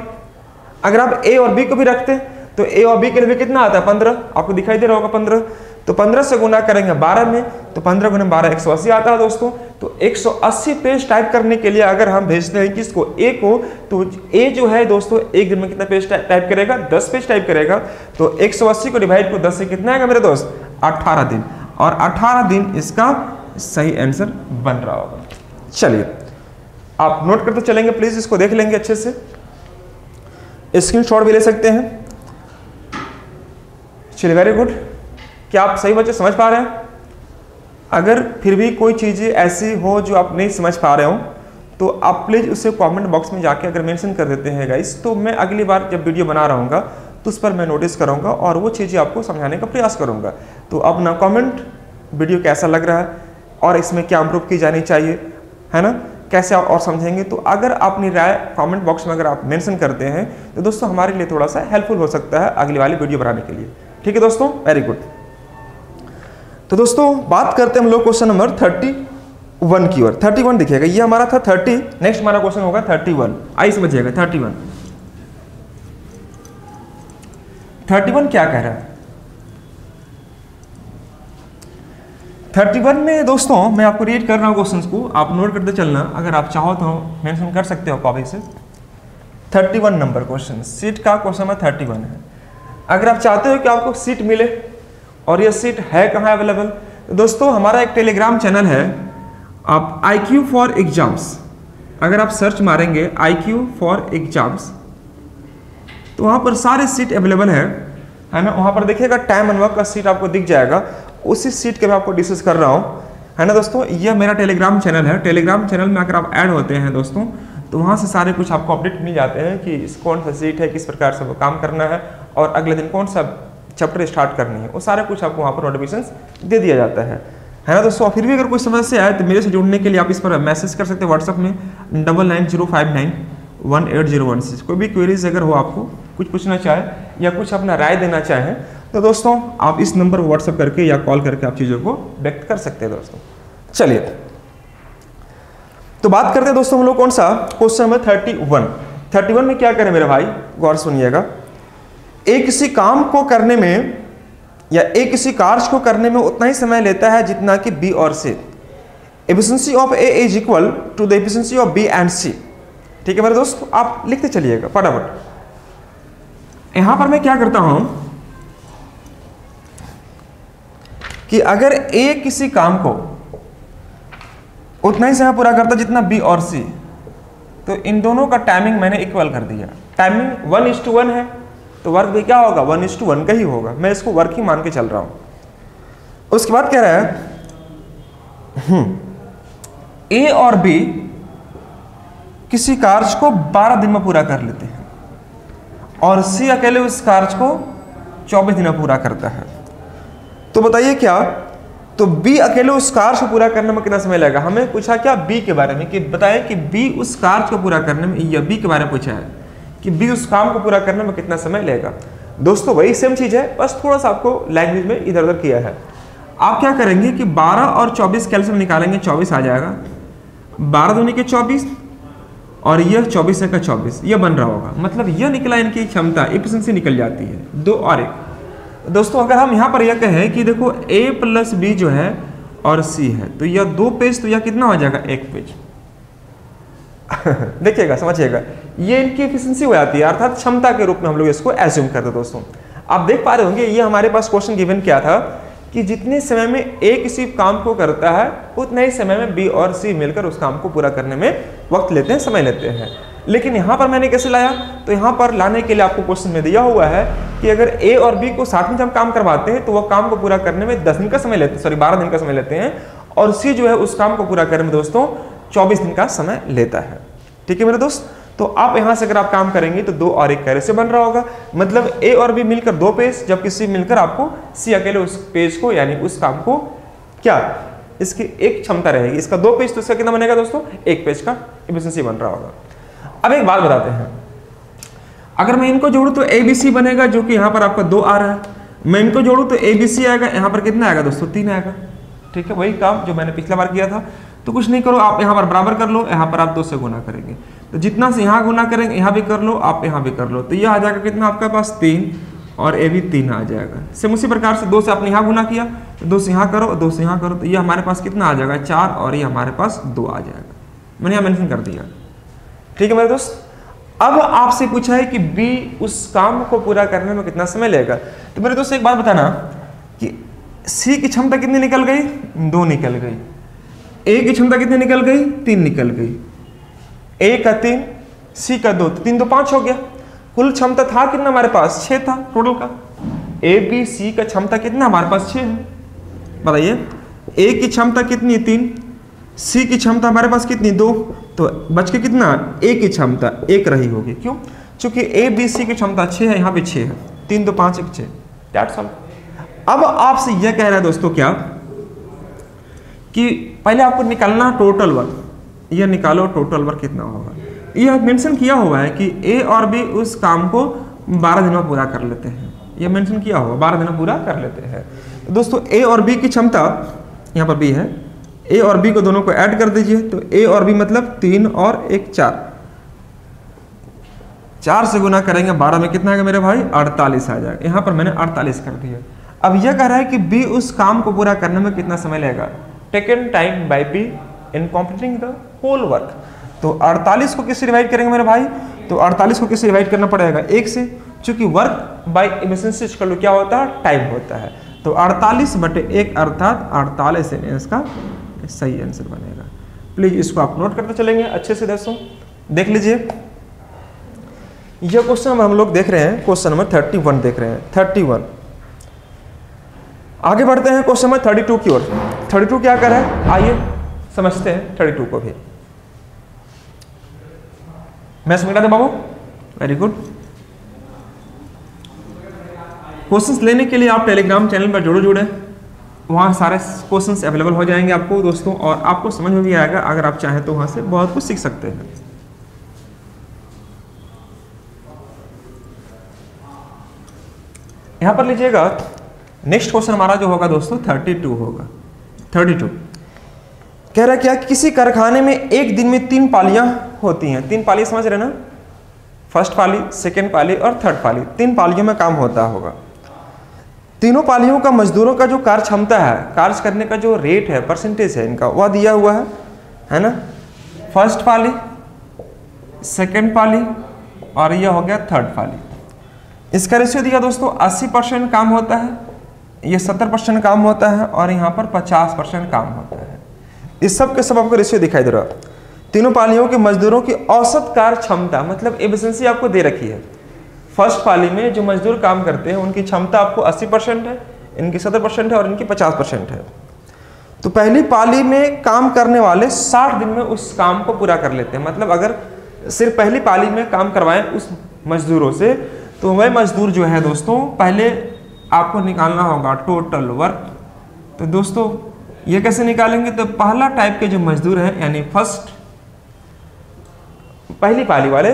अगर आप ए और बी को भी रखते हैं तो ए और बी के लिए भी कितना आता है? 15। आपको दिखाई दे रहा होगा 15। तो 15 से गुना करेंगे 12 में, तो 15 गुना 12 180 आता है दोस्तों। तो 180 पेज टाइप करने के लिए अगर हम भेजते हैं किसको? ए को, तो ए जो है दोस्तों एक दिन में कितना पेज टाइप करेगा? 10 पेज टाइप करेगा। तो 180 को डिवाइड को 10 से कितना आएगा मेरे दोस्त? 18 दिन। और 18 दिन इसका सही आंसर बन रहा होगा। चलिए आप नोट करते चलेंगे, प्लीज इसको देख लेंगे अच्छे से, स्क्रीनशॉट भी ले सकते हैं। चलिए वेरी गुड। क्या आप सही बच्चे समझ पा रहे हैं? अगर फिर भी कोई चीज़ें ऐसी हो जो आप नहीं समझ पा रहे हो तो आप प्लीज़ उसे कमेंट बॉक्स में जाके अगर मेंशन कर देते हैं गाइस, तो मैं अगली बार जब वीडियो बना रहा हूँगा तो उस पर मैं नोटिस करूँगा और वो चीज़ें आपको समझाने का प्रयास करूँगा। तो अपना कमेंट, वीडियो कैसा लग रहा है और इसमें क्या इम्प्रूव की जानी चाहिए, है ना, कैसे आप और समझेंगे। तो अगर अपनी राय कमेंट बॉक्स में अगर आप मेंशन करते हैं तो दोस्तों हमारे लिए थोड़ा सा हेल्पफुल हो सकता है अगली वाली वीडियो बनाने के लिए। ठीक है दोस्तों, वेरी गुड। तो दोस्तों बात करते हैं हम लोग क्वेश्चन नंबर 31 की ओर। 31 दिखेगा, ये हमारा था 30, नेक्स्ट हमारा क्वेश्चन होगा 31। आइए समझिएगा 31। 31 क्या कह रहा है? 31 में दोस्तों मैं आपको रीड कर रहा हूँ क्वेश्चंस को, आप नोट करते चलना, अगर आप चाहो तो मेंशन कर सकते हो कॉपी से। 31 नंबर क्वेश्चन, सीट का क्वेश्चन नंबर 31 है। अगर आप चाहते हो कि आपको सीट मिले और यह सीट है कहाँ अवेलेबल, तो दोस्तों हमारा एक टेलीग्राम चैनल है, आप IQ फॉर एग्जाम्स, अगर आप सर्च मारेंगे IQ फॉर एग्जाम्स तो वहाँ पर सारे सीट अवेलेबल है ना। वहाँ पर देखिएगा टाइम एंड वर्क का सीट आपको दिख जाएगा, उसी सीट के मैं आपको डिस्कस कर रहा हूँ, है ना दोस्तों। यह मेरा टेलीग्राम चैनल है, टेलीग्राम चैनल में अगर आप ऐड होते हैं दोस्तों तो वहाँ से सारे कुछ आपको अपडेट मिल जाते हैं कि कौन सा सीट है, किस प्रकार से वो काम करना है और अगले दिन कौन सा चैप्टर स्टार्ट करनी है, वो सारे कुछ आपको वहाँ पर नोटिफिकेशन दे दिया जाता है। है ना दोस्तों। फिर भी अगर कोई समस्या आए तो मेरे से जुड़ने के लिए आप इस पर मैसेज कर सकते हैं व्हाट्सअप में 9905918016। कोई भी क्वेरीज अगर हो, आपको कुछ पूछना चाहे या कुछ अपना राय देना चाहें तो दोस्तों आप इस नंबर पर व्हाट्सअप करके या कॉल करके आप चीज़ों को व्यक्त कर सकते हैं दोस्तों। चलिए तो बात करते हैं दोस्तों हम लोग कौन सा क्वेश्चन नंबर 31 में क्या करें मेरे भाई, गौर सुनिएगा। एक किसी काम को करने में या एक किसी कार्य को करने में उतना ही समय लेता है जितना कि बी और C. Efficiency of A is equal to the efficiency of B and C. ठीक है मेरे दोस्त, आप लिखते चलिएगा फटाफट। यहां पर मैं क्या करता हूं कि अगर ए किसी काम को उतना ही समय पूरा करता जितना बी और सी, तो इन दोनों का टाइमिंग मैंने इक्वल कर दिया। टाइमिंग 1:1 है तो वर्क भी क्या होगा 1:1 का ही होगा। मैं इसको वर्क ही मान के चल रहा हूं। उसके बाद कह रहा है ए और बी किसी कार्य को 12 दिन में पूरा कर लेते हैं और सी अकेले उस कार्य को 24 दिन में पूरा करता है। तो बताइए क्या, तो बी अकेले उस कार्य को पूरा करने में कितना समय लगेगा। हमें पूछा क्या बी के बारे में कि बताए कि बी उस कार्य को पूरा करने में, या बी के बारे में पूछा है कि बी उस काम को पूरा करने में कितना समय लगेगा। दोस्तों वही सेम चीज है, बस थोड़ा सा आपको लैंग्वेज में इधर उधर किया है। आप क्या करेंगे कि 12 और 24 कैलसियम निकालेंगे, 24 आ जाएगा। 12 दूनी के 24 और यह 24 का 24, यह बन रहा होगा। मतलब यह निकला इनकी क्षमता, एफिशिएंसी निकल जाती है 2 और 1। दोस्तों अगर हम यहाँ पर यह कहें कि देखो a + b जो है और c है, तो यह 2 पेज, तो यह कितना हो जाएगा 1 पेज। देखिएगा समझिएगा, ये इनकी एफिशिएंसी हो जाती है, अर्थात क्षमता के रूप में हम लोग इसको एज्यूम करते हैं। दोस्तों आप देख पा रहे होंगे ये हमारे पास क्वेश्चन गिवन क्या था कि जितने समय में ए किसी काम को करता है उतने ही समय में बी और सी मिलकर उस काम को पूरा करने में वक्त लेते हैं, समय लेते हैं। लेकिन यहाँ पर मैंने कैसे लाया, तो यहाँ पर लाने के लिए आपको क्वेश्चन में दिया हुआ है कि अगर ए और बी को साथ में जब काम करवाते हैं तो वह काम को पूरा करने में 10 दिन का समय लेते हैं, सॉरी 12 दिन का समय लेते हैं, और सी जो है उस काम को पूरा करने में दोस्तों 24 दिन का समय लेता है। ठीक है मेरे दोस्त, तो आप यहाँ से अगर आप काम करेंगे तो 2 और 1 कैसे बन रहा होगा, मतलब ए और बी मिलकर 2 पेज, जबकि सी मिलकर आपको सी अकेले उस पेज को यानी उस काम को क्या इसकी एक क्षमता रहेगी। इसका 2 पेज, तो इसका कितना बनेगा दोस्तों 1 पेज का एफिशिएंसी बन रहा होगा। अब एक बात बताते हैं, अगर मैं इनको जोड़ूं तो ABC बनेगा, जो कि यहाँ पर आपका 2 आ रहा है। मैं इनको जोड़ूं तो ABC आएगा, यहाँ पर कितना आएगा दोस्तों 3 आएगा। ठीक है, वही काम जो मैंने पिछला बार किया था। तो कुछ नहीं करो, आप यहाँ पर बराबर कर लो, यहाँ पर आप 2 से गुना करेंगे, तो जितना से यहाँ गुना करेंगे यहाँ भी कर लो, आप यहाँ भी कर लो, तो यह आ जाएगा कितना आपके पास 3 और ए भी 3 आ जाएगा। सेम उसी प्रकार से 2 से आपने यहाँ गुना किया, तो 2 से यहाँ करो, 2 से यहाँ करो, तो ये हमारे पास कितना आ जाएगा 4 और ये हमारे पास 2 आ जाएगा। मैंने यहाँ मेंशन कर दिया। ठीक है मेरे दोस्त, अब आपसे पूछा है कि बी उस काम को पूरा करने में कितना समय लगेगा। तो मेरे दोस्त एक बात बताना कि सी की क्षमता कितनी निकल गई 2 निकल गई, ए की क्षमता कितनी निकल गई 3 निकल गई, ए का 3 सी का 2, तो 3 तो 5 हो गया। कुल क्षमता था कितना हमारे पास 6 था टोटल का। ए बी सी का क्षमता कितना हमारे पास 6 है, बताइए। ए की क्षमता कितनी 3, सी की क्षमता हमारे पास कितनी 2, तो बच के कितना ए की क्षमता 1 रही होगी। क्यों, चूंकि ए बी सी की क्षमता 6 है, यहाँ पे 6 है, 3 तो 5 1 6, दैट्स ऑल। अब आपसे यह कह रहा है दोस्तों क्या कि पहले आपको निकालना टोटल वर्क, यह निकालो टोटल वर्क कितना होगा। यह मेंशन किया हुआ है कि ए और बी उस काम को 12 दिन में पूरा कर लेते हैं, यह मेंशन किया हुआ 12 दिन में पूरा कर लेते हैं। तो दोस्तों ए और बी की क्षमता यहाँ पर बी है, ए और बी को दोनों को ऐड कर दीजिए, तो ए और बी मतलब 3 और 1 4, 4 से गुना करेंगे 12 में कितना आएगा मेरे भाई 48 आ जाएगा। यहाँ पर मैंने 48 कर दिया। अब यह कह रहा है कि बी उस काम को पूरा करने में कितना समय लगेगा, taken time by B in completing the whole work. तो 48 को किससे डिवाइड करेंगे मेरे भाई, तो 48 को किससे डिवाइड करना पड़ेगा 1 से, चूंकि वर्क बाय एफिशिएंसी इसका क्या होता है टाइम होता है। तो 48/1 अर्थात 48 इसका सही आंसर बनेगा। प्लीज इसको आप नोट करते चलेंगे अच्छे से दोस्तों, देख लीजिए। यह क्वेश्चन हम लोग देख रहे हैं, क्वेश्चन नंबर 31 देख रहे हैं 31। आगे बढ़ते हैं क्वेश्चन नंबर 32 की ओर। 32 क्या कर रहा है, आइए समझते हैं 32 को भी। मैं समझ रहा था बाबू, वेरी गुड। क्वेश्चंस लेने के लिए आप टेलीग्राम चैनल पर जुड़े वहाँ सारे क्वेश्चंस अवेलेबल हो जाएंगे आपको दोस्तों, और आपको समझ में भी आएगा। अगर आप चाहें तो वहाँ से बहुत कुछ सीख सकते हैं। यहाँ पर लीजिएगा, नेक्स्ट क्वेश्चन हमारा जो होगा दोस्तों 32 होगा। 32 कह रहा है क्या, किसी कारखाने में एक दिन में 3 पालियां होती हैं। 3 पाली समझ रहे ना, फर्स्ट पाली, सेकेंड पाली और थर्ड पाली, 3 पालियों में काम होता होगा। तीनों पालियों का मजदूरों का जो कार्य क्षमता है, कार्य करने का जो रेट है, परसेंटेज है इनका, वह दिया हुआ है ना। फर्स्ट पाली, सेकेंड पाली और यह हो गया थर्ड पाली। इसका रेशियो दिया दोस्तों 80% काम होता है, ये 70% काम होता है और यहाँ पर 50% काम होता है। इस सब के सब आपको रेशियो दिखाई दे रहा है। तीनों पालियों के मजदूरों की औसत कार्य क्षमता, मतलब एफिशिएंसी आपको दे रखी है। फर्स्ट पाली में जो मजदूर काम करते हैं उनकी क्षमता आपको 80% है, इनकी 70% है और इनकी 50% है। तो पहली पाली में काम करने वाले 60 दिन में उस काम को पूरा कर लेते हैं। मतलब अगर सिर्फ पहली पाली में काम करवाएं उस मजदूरों से, तो वह मजदूर जो है दोस्तों, पहले आपको निकालना होगा टोटल वर्क। तो दोस्तों ये कैसे निकालेंगे, तो पहला टाइप के जो मजदूर है, यानी फर्स्ट पहली पाली वाले,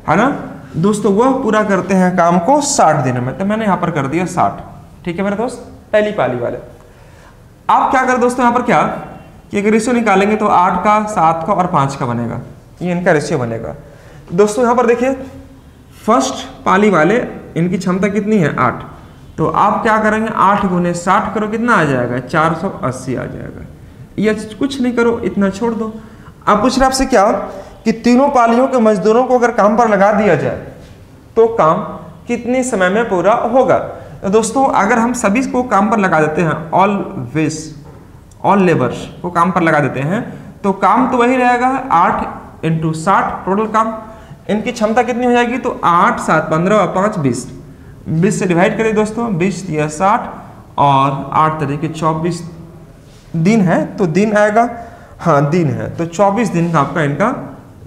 है ना दोस्तों, वह पूरा करते हैं काम को 60 दिन में। तो मैंने यहाँ पर कर दिया 60, ठीक है मेरे दोस्त, पहली पाली वाले। आप क्या करें दोस्तों, यहाँ पर क्या कि अगर रेशियो निकालेंगे तो 8 का, 7 का और 5 का बनेगा, ये इनका रेशियो बनेगा। दोस्तों यहाँ पर देखिए, फर्स्ट पाली वाले इनकी क्षमता कितनी है 8, तो आप क्या करेंगे 8 गुने 60 करो, कितना आ जाएगा 480 आ जाएगा। ये कुछ नहीं करो, इतना छोड़ दो। अब पूछ रहे आपसे क्या कि तीनों पालियों के मजदूरों को अगर काम पर लगा दिया जाए तो काम कितने समय में पूरा होगा। तो दोस्तों अगर हम सभी को काम पर लगा देते हैं, ऑल लेबर्स को काम पर लगा देते हैं, तो काम तो वही रहेगा 8 × 60 टोटल काम। इनकी क्षमता कितनी हो जाएगी, तो 8 7 15 और 5 20, 20 से डिवाइड करें दोस्तों, 20 या 60 और 8 तरीके 24 दिन है, तो दिन आएगा, हाँ दिन है, तो 24 दिन का आपका इनका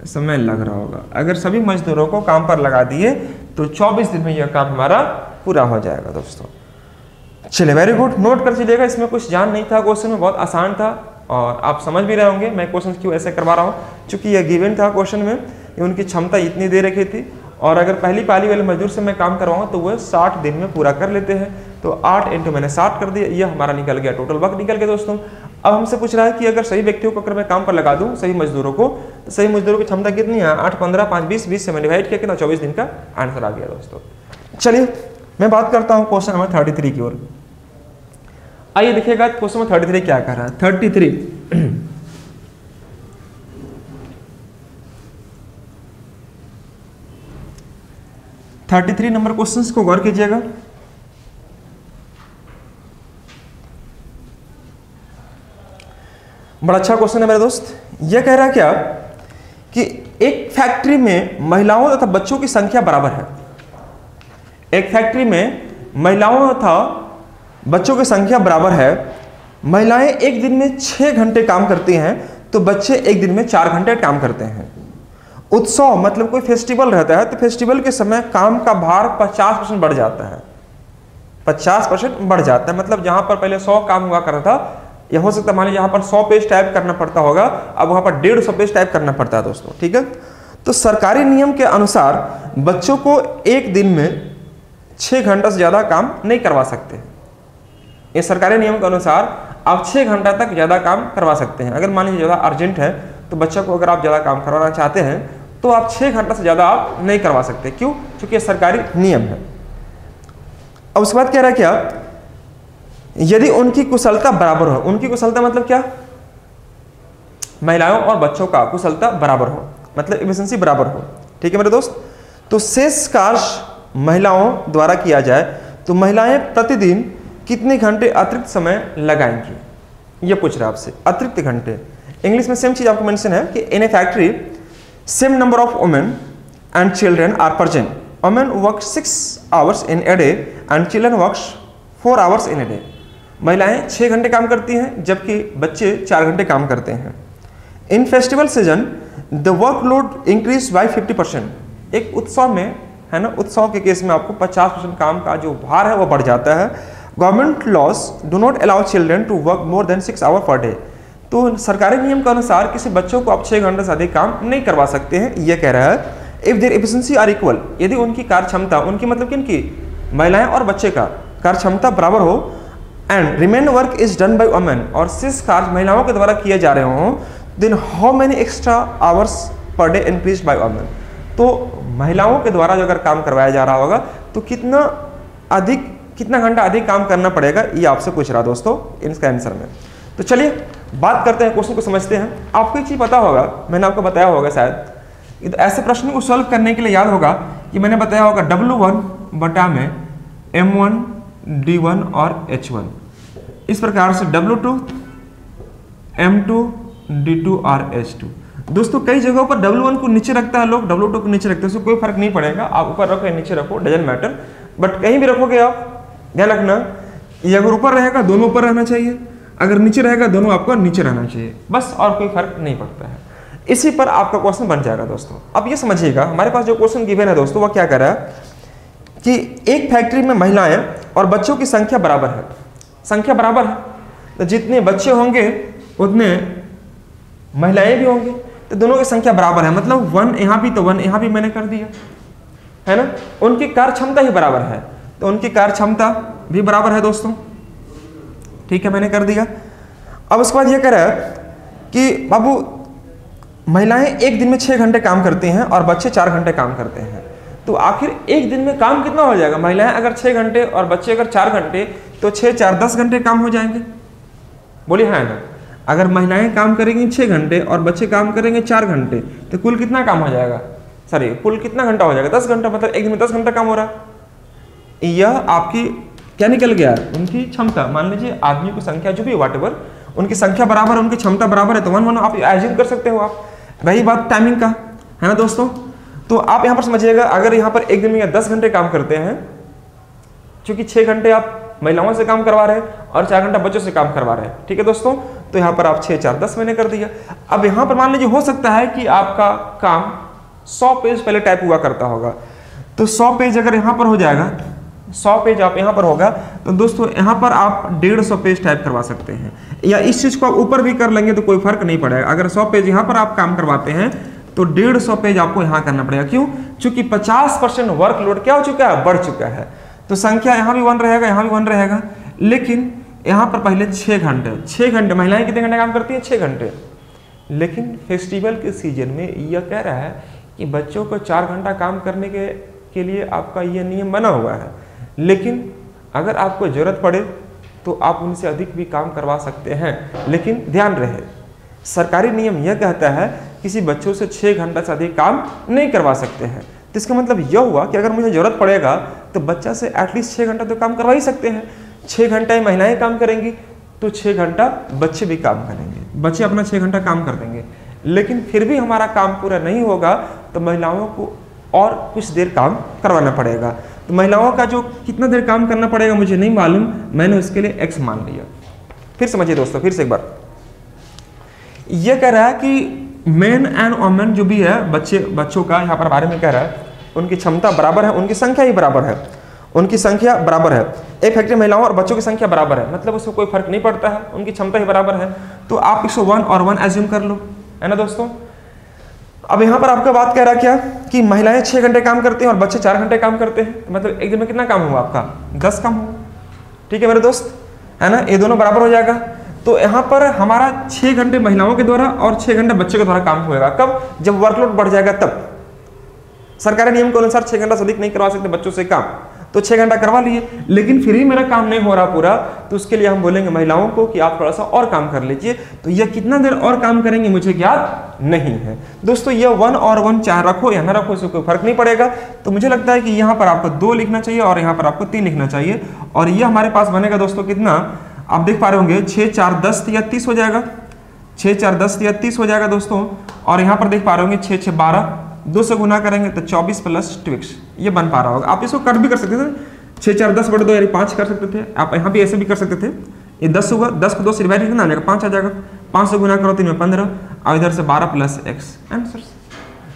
समय लग रहा होगा। अगर सभी मजदूरों को काम पर लगा दिए तो 24 दिन में यह काम हमारा पूरा हो जाएगा दोस्तों। चलिए वेरी गुड, नोट कर चलिएगा। इसमें कुछ जान नहीं था, क्वेश्चन में बहुत आसान था और आप समझ भी रहे होंगे मैं क्वेश्चन क्यों ऐसे करवा रहा हूँ, क्योंकि यह गिवन था क्वेश्चन में, ये उनकी क्षमता इतनी दे रखी थी और अगर पहली पाली वाले मजदूर से मैं काम करवाऊँ तो वह 60 दिन में पूरा कर लेते हैं। तो 8 × मैंने 60 कर दिया, यह हमारा निकल गया, टोटल वर्क निकल गया दोस्तों। अब हमसे पूछ रहा है कि अगर सही व्यक्तियों को अगर मैं काम पर लगा दूं, सही मजदूरों को, तो सही मजदूरों की क्षमता कितनी है, 8 15 5 20, 20 से मैं डिवाइड किया, कितना 24 दिन का आंसर आ गया दोस्तों। चलिए मैं बात करता हूं क्वेश्चन नंबर 33 की ओर। आइए देखिएगा क्वेश्चन नंबर 33 क्या कह रहा है। 33 नंबर क्वेश्चन को गौर कीजिएगा। बड़ा अच्छा क्वेश्चन है मेरे दोस्त। यह कह रहा है क्या कि एक फैक्ट्री में महिलाओं तथा बच्चों की संख्या बराबर है। एक फैक्ट्री में महिलाओं तथा बच्चों की संख्या बराबर है। महिलाएं एक दिन में 6 घंटे काम करती हैं तो बच्चे एक दिन में 4 घंटे काम करते हैं। उत्सव मतलब कोई फेस्टिवल रहता है तो फेस्टिवल के समय काम का भार 50% बढ़ जाता है, 50% बढ़ जाता है। मतलब जहां पर पहले 100 काम हुआ करता था, यह हो सकता है मान लीजिए यहाँ पर 100 पेज टाइप करना पड़ता होगा, अब वहाँ पर 150 पेज टाइप करना पड़ता है दोस्तों, ठीक है। तो सरकारी नियम के अनुसार बच्चों को एक दिन में 6 घंटा से ज़्यादा काम नहीं करवा सकते। ये सरकारी नियम के अनुसार आप 6 घंटा तक ज़्यादा काम करवा सकते हैं। अगर मान लीजिए ज़्यादा अर्जेंट है तो बच्चों को अगर आप ज़्यादा काम करवाना चाहते हैं तो आप 6 घंटा से ज़्यादा आप नहीं करवा सकते। क्यों? क्योंकि ये सरकारी नियम है। अब उसके बाद कह रहा है क्या, यदि उनकी कुशलता बराबर हो। उनकी कुशलता मतलब क्या, महिलाओं और बच्चों का कुशलता बराबर हो, मतलब एफिशिएंसी बराबर हो, ठीक है मेरे दोस्त। तो शेष कार्य महिलाओं द्वारा किया जाए तो महिलाएं प्रतिदिन कितने घंटे अतिरिक्त समय लगाएंगी, ये पूछ रहा है आपसे। अतिरिक्त घंटे इंग्लिश में सेम चीज आपको मेंशन है कि in a factory same number of women and children are present. Women work 6 hours in a day and children works 4 hours in a day. महिलाएं 6 घंटे काम करती हैं जबकि बच्चे 4 घंटे काम करते हैं। In festival season the workload increase by 50%। एक उत्सव में, है ना, उत्सव के केस में आपको 50% काम का जो भार है वो बढ़ जाता है। Government laws do not allow children to work more than 6 hour per day. तो सरकारी नियम के अनुसार किसी बच्चों को आप 6 घंटे से अधिक काम नहीं करवा सकते हैं, ये कह रहा है। If their efficiency are equal, यदि उनकी कार्य क्षमता, उनकी मतलब किनकी, महिलाएं और बच्चे का कार्य क्षमता बराबर हो, and remain work is done by women, और शेष कार्य महिलाओं के द्वारा किए जा रहे हों, then how many extra hours per day increase by women. तो महिलाओं के द्वारा जो अगर काम करवाया जा रहा होगा तो कितना घंटा अधिक काम करना पड़ेगा, ये आपसे पूछ रहा दोस्तों इसका आंसर में। तो चलिए बात करते हैं, क्वेश्चन को समझते हैं। आपको एक चीज पता होगा, मैंने आपको बताया होगा शायद, तो ऐसे प्रश्न को सॉल्व करने के लिए याद होगा कि मैंने बताया होगा W1 बटा में M1 D1 और H1, इस प्रकार से W2 M2 D2 और H2। दोस्तों कई जगहों पर W1 को नीचे रखता है लोग, W2 को नीचे रखते हैं, उससे कोई फर्क नहीं पड़ेगा, आप ऊपर रखो या नीचे रखो, डजंट मैटर, बट कहीं भी रखोगे आप ध्यान रखना, ये अगर ऊपर रहेगा दोनों ऊपर रहना चाहिए, अगर नीचे रहेगा दोनों आपको नीचे रहना चाहिए, बस, और कोई फर्क नहीं पड़ता है। इसी पर आपका क्वेश्चन बन जाएगा दोस्तों। अब ये समझिएगा, हमारे पास जो क्वेश्चन गिवन है दोस्तों, वह क्या कर रहा है कि एक फैक्ट्री में महिलाएं और बच्चों की संख्या बराबर है, संख्या बराबर है, तो जितने बच्चे होंगे उतने महिलाएं भी होंगी, तो दोनों की संख्या बराबर है, मतलब 1 यहाँ भी तो 1 यहाँ भी मैंने कर दिया, है ना। उनकी कार्य क्षमता ही बराबर है, तो उनकी कार्य क्षमता भी बराबर है दोस्तों, ठीक है, मैंने कर दिया। अब उसके बाद ये कह रहा है कि बाबू महिलाएं एक दिन में 6 घंटे काम करती हैं और बच्चे 4 घंटे काम करते हैं, तो आखिर एक दिन में काम कितना हो जाएगा। महिलाएं अगर 6 घंटे और बच्चे अगर 4 घंटे, तो 6 4 10 घंटे काम हो जाएंगे, बोलिए हाँ ना। अगर महिलाएं काम करेंगी 6 घंटे और बच्चे काम करेंगे 4 घंटे, तो कुल कितना काम हो जाएगा, सॉरी कुल कितना घंटा हो जाएगा, 10 घंटा, मतलब एक दिन में 10 घंटा काम हो रहा है। यह आपकी क्या निकल गया, उनकी क्षमता। मान लीजिए आदमी की संख्या जो भी व्हाटएवर, उनकी संख्या बराबर, उनकी क्षमता बराबर है, तो 1 1 आप एज्यूम कर सकते हो आप। रही बात टाइमिंग का, है ना दोस्तों, तो आप यहाँ पर समझिएगा, अगर यहाँ पर एक दिन में 10 घंटे काम करते हैं, क्योंकि 6 घंटे आप महिलाओं से काम करवा रहे हैं और 4 घंटा बच्चों से काम करवा रहे हैं, ठीक है दोस्तों, तो यहाँ पर आप 6 4 10 मैंने कर दिया। अब यहाँ पर मान लीजिए हो सकता है कि आपका काम 100 पेज पहले टाइप हुआ करता होगा, तो 100 पेज अगर यहाँ पर हो जाएगा, 100 पेज आप यहाँ पर होगा, तो दोस्तों यहाँ पर आप 150 पेज टाइप करवा सकते हैं, या इस चीज को आप ऊपर भी कर लेंगे तो कोई फर्क नहीं पड़ेगा। अगर 100 पेज यहाँ पर आप काम करवाते हैं तो 150 पेज आपको यहाँ करना पड़ेगा, क्यों, चूंकि 50% वर्कलोड क्या हो चुका है, बढ़ चुका है, तो संख्या यहाँ भी 1 रहेगा, यहाँ भी 1 रहेगा, लेकिन यहाँ पर पहले 6 घंटे महिलाएं कितने घंटे काम करती हैं, 6 घंटे, लेकिन फेस्टिवल के सीजन में यह कह रहा है कि बच्चों को 4 घंटा काम करने के लिए आपका यह नियम बना हुआ है, लेकिन अगर आपको जरूरत पड़े तो आप उनसे अधिक भी काम करवा सकते हैं। लेकिन ध्यान रहे, सरकारी नियम यह कहता है किसी बच्चों से 6 घंटा से अधिक काम नहीं करवा सकते हैं, तो इसका मतलब यह हुआ कि अगर मुझे जरूरत पड़ेगा तो बच्चा से एटलीस्ट 6 घंटा तो काम करवा ही सकते हैं। 6 घंटा महिलाएं काम करेंगी तो 6 घंटा बच्चे भी काम करेंगे, बच्चे अपना 6 घंटा काम कर देंगे, लेकिन फिर भी हमारा काम पूरा नहीं होगा तो महिलाओं को और कुछ देर काम करवाना पड़ेगा। तो महिलाओं का जो कितना देर काम करना पड़ेगा मुझे नहीं मालूम, मैंने उसके लिए एक्स मान लिया। फिर समझिए दोस्तों, फिर से एक बार, यह कह रहा है कि मेन एंड वुमेन जो भी है, बच्चों का यहाँ पर बारे में कह रहा है, उनकी क्षमता बराबर है, उनकी संख्या ही बराबर है, उनकी संख्या बराबर है। एक फैक्ट्री महिलाओं और बच्चों की संख्या बराबर है, मतलब उसको कोई फर्क नहीं पड़ता है, उनकी क्षमता ही बराबर है, तो आप इसको 1 और 1 एज्यूम कर लो, है ना दोस्तों। अब यहाँ पर आपका बात कह रहा है क्या कि महिलाएं 6 घंटे काम करते हैं और बच्चे 4 घंटे काम करते हैं, मतलब एक दिन में कितना काम हुआ आपका, 10 काम हुआ, ठीक है मेरे दोस्त, है ना, ये दोनों बराबर हो जाएगा। तो यहाँ पर हमारा 6 घंटे महिलाओं के द्वारा और 6 घंटे बच्चे के द्वारा काम होगा, कब, जब वर्कलोड बढ़ जाएगा तब। सरकारी नियम के अनुसार 6 घंटा से अधिक नहीं करवा सकते बच्चों से काम, तो 6 घंटा करवा लिए, लेकिन फिर ही मेरा काम नहीं हो रहा पूरा, तो उसके लिए हम बोलेंगे महिलाओं को कि आप थोड़ा सा और काम कर लीजिए। तो यह कितना देर और काम करेंगे मुझे ज्ञात नहीं है दोस्तों। यह 1 और 1 चाहे रखो या ना रखो, इससे कोई फर्क नहीं पड़ेगा। तो मुझे लगता है कि यहाँ पर आपको 2 लिखना चाहिए और यहाँ पर आपको 3 लिखना चाहिए, और यह हमारे पास बनेगा दोस्तों कितना, आप देख पा रहे होंगे 6 4 10 या 30 हो जाएगा, 6 4 10 या 30 हो जाएगा दोस्तों। और यहाँ पर देख पा रहे होंगे 6 6 12, 2 से गुना करेंगे तो 24 प्लस 2x, ये बन पा रहा होगा। आप इसको कट भी कर सकते थे, 6 4 10 बटे 2 यानी 5 कर सकते थे, आप यहाँ भी ऐसे भी कर सकते थे। ये 10 होगा, 10 को 2 से डिवाइड कितना आ जाएगा, 5 आ जाएगा, 5 से गुना करो 3 में 15, और इधर से 12 प्लस x आंसर।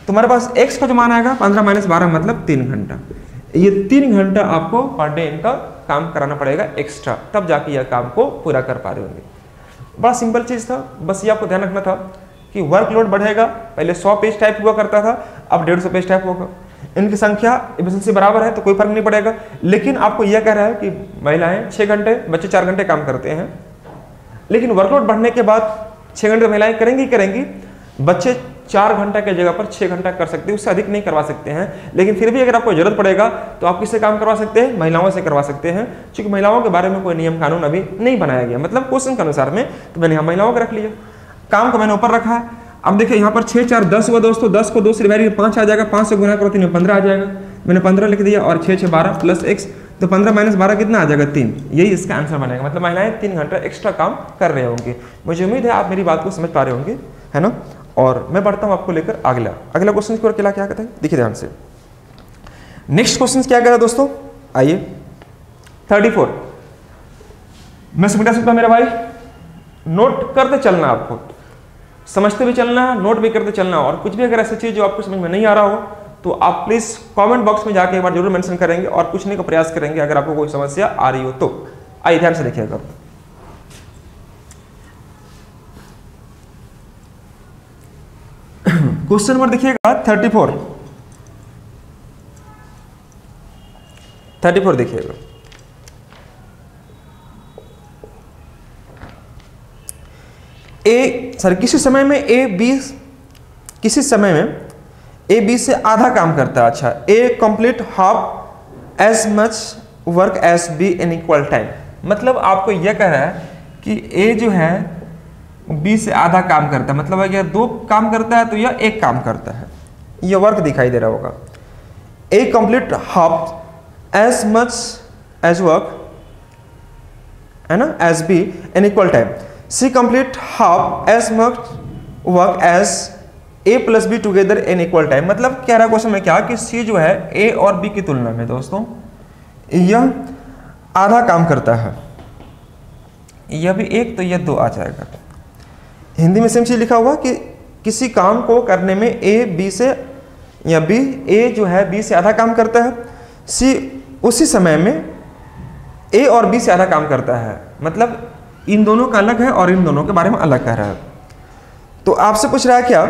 तुम्हारे पास x का जो मान आएगा 15 माइनस 12 मतलब 3 घंटा। ये 3 घंटा आपको पर डे इनका काम कराना पड़ेगा एक्स्ट्रा, तब जाके यह काम को पूरा कर पा रहे होंगे। बड़ा सिंपल चीज़ था, बस ये आपको ध्यान रखना था कि वर्कलोड बढ़ेगा। पहले 100 पेज टाइप हुआ करता था, अब 150 पेज टाइप होगा। इनकी संख्या एफिशिएंसी बराबर है तो कोई फर्क नहीं पड़ेगा, लेकिन आपको यह कह रहा है कि महिलाएं 6 घंटे, बच्चे 4 घंटे काम करते हैं, लेकिन वर्कलोड बढ़ने के बाद 6 घंटे महिलाएं करेंगी, बच्चे 4 घंटा की जगह पर 6 घंटा कर सकते हैं, उससे अधिक नहीं करवा सकते हैं। लेकिन फिर भी अगर आपको जरूरत पड़ेगा तो आप किससे काम करवा सकते हैं? महिलाओं से करवा सकते हैं, क्योंकि महिलाओं के बारे में कोई नियम कानून अभी नहीं बनाया गया, मतलब क्वेश्चन के अनुसार में, तो मैंने यहाँ महिलाओं का रख लिया। काम को मैंने ऊपर रखा है। अब देखिए यहाँ पर 6 4 10 हुआ दोस्तों, 10 को 2 से डिवाइड 5 आ जाएगा, 5 से गुना करो 3 में 15 आ जाएगा, मैंने 15 लिख दिया, और 6 6 12 प्लस x, तो 15 माइनस 12 कितना आ जाएगा? 3। यही इसका आंसर बनेगा, मतलब महिलाएं 3 घंटा एक्स्ट्रा काम कर रहे होंगे। मुझे उम्मीद है आप मेरी बात को समझ पा रहे होंगे, है ना। और मैं बढ़ता हूँ आपको लेकर अगला क्वेश्चन की ओर। क्या कहते हैं देखिए ध्यान से। नेक्स्ट क्वेश्चन क्या कहता है दोस्तों, आइए 34। मैं समझा सकता हूँ मेरे भाई, नोट करते चलना, आपको समझते भी चलना, नोट भी करते चलना, और कुछ भी अगर ऐसी चीज जो आपको समझ में नहीं आ रहा हो तो आप प्लीज कमेंट बॉक्स में जाके एक बार जरूर मेंशन करेंगे और पूछने का प्रयास करेंगे अगर आपको कोई समस्या आ रही हो तो। आइए ध्यान से देखिएगा। क्वेश्चन नंबर देखिएगा 34 देखिएगा। किसी समय में ए बी से आधा काम करता है। अच्छा, A complete half as much work as B in equal time, मतलब आपको यह कह रहा है कि ए जो है बी से आधा काम करता है, मतलब अगर 2 काम करता है तो यह 1 काम करता है। यह वर्क दिखाई दे रहा होगा। A complete half as much as work, है ना, as B in equal time. C complete half as much work as A plus B together in equal time, मतलब कह रहा क्वेश्चन में क्या कि सी जो है ए और बी की तुलना में दोस्तों यह आधा काम करता है। यह भी 1 तो यह 2 आ जाएगा। हिंदी में सेम चीज लिखा हुआ कि किसी काम को करने में ए बी से, या बी ए जो है बी से आधा काम करता है, सी उसी समय में ए और बी से आधा काम करता है, मतलब इन दोनों का अलग है और इन दोनों के बारे में अलग कह रहा है। तो आपसे पूछ रहा है क्या,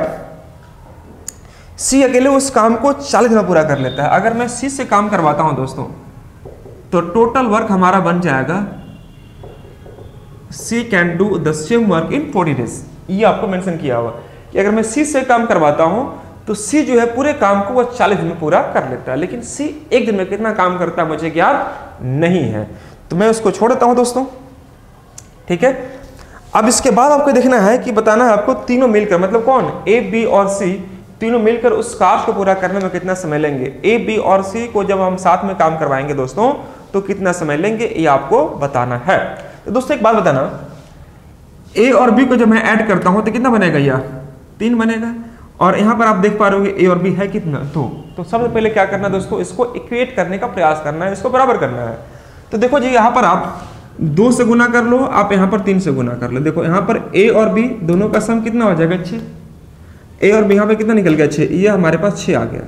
सी अकेले उस काम को 40 दिन में पूरा कर लेता है। अगर मैं सी से काम करवाता हूं दोस्तों तो टोटल वर्क हमारा बन जाएगा C can do the same work in 40 days. ये आपको मेंशन किया हुआ कि अगर मैं सी से काम करवाता हूं तो सी जो है पूरे काम को वो 40 दिन में पूरा कर लेता है, लेकिन सी 1 दिन में कितना काम करता है मुझे ज्ञात नहीं है, तो मैं उसको छोड़ देता हूं दोस्तों। ठीक है, अब इसके बाद आपको देखना है कि बताना है आपको तीनों मिलकर, मतलब कौन, ए बी और सी तीनों मिलकर उस कार्य को पूरा करने में कितना समय लेंगे। ए बी और सी को जब हम साथ में काम करवाएंगे दोस्तों तो कितना समय लेंगे ये आपको बताना है। तो दोस्तों एक बात बताना, ए और बी को जब मैं ऐड करता हूं तो कितना बनेगा, यह 3 बनेगा, और यहां पर आप देख पा रहे हो ए और बी है कितना 2। तो सबसे पहले क्या करना है दोस्तों, इसको इक्वेट करने का प्रयास करना है, इसको बराबर करना है। तो देखो जी यहाँ पर आप 2 से गुना कर लो, आप यहाँ पर 3 से गुना कर लो। देखो यहाँ पर ए और बी दोनों का सम कितना हो जाएगा 6, ए और बी यहाँ पे कितना निकल गया 6, ये हमारे पास 6 आ गया।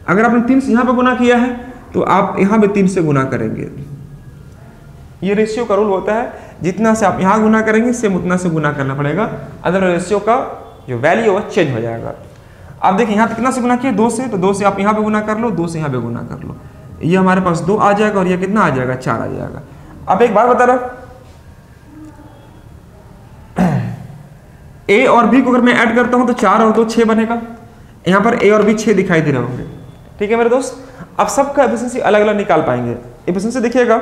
अगर आपने 3 से यहाँ पे गुना किया है तो आप यहाँ पे 3 से गुना करेंगे। ये रेशियो का रूल होता है, जितना से आप यहाँ गुना करेंगे सेम उतना से गुना करना पड़ेगा, अदर रेशियो का जो वैल्यू है चेंज हो जाएगा। आप देखिए यहाँ कितना से गुना किया 2 से, तो 2 से आप यहाँ पे गुना कर लो, 2 से यहाँ पे गुना कर लो, ये हमारे पास 2 आ जाएगा और ये कितना आ जाएगा 4 आ जाएगा। अब एक बात बता रहा, ए और बी को अगर मैं ऐड करता हूं तो 4 और 2 6 बनेगा। यहां पर ए और बी 6 दिखाई दे रहे होंगे। ठीक है मेरे दोस्त, अब सबका एफिशिएंसी अलग अलग निकाल पाएंगे। एफिशिएंसी देखिएगा,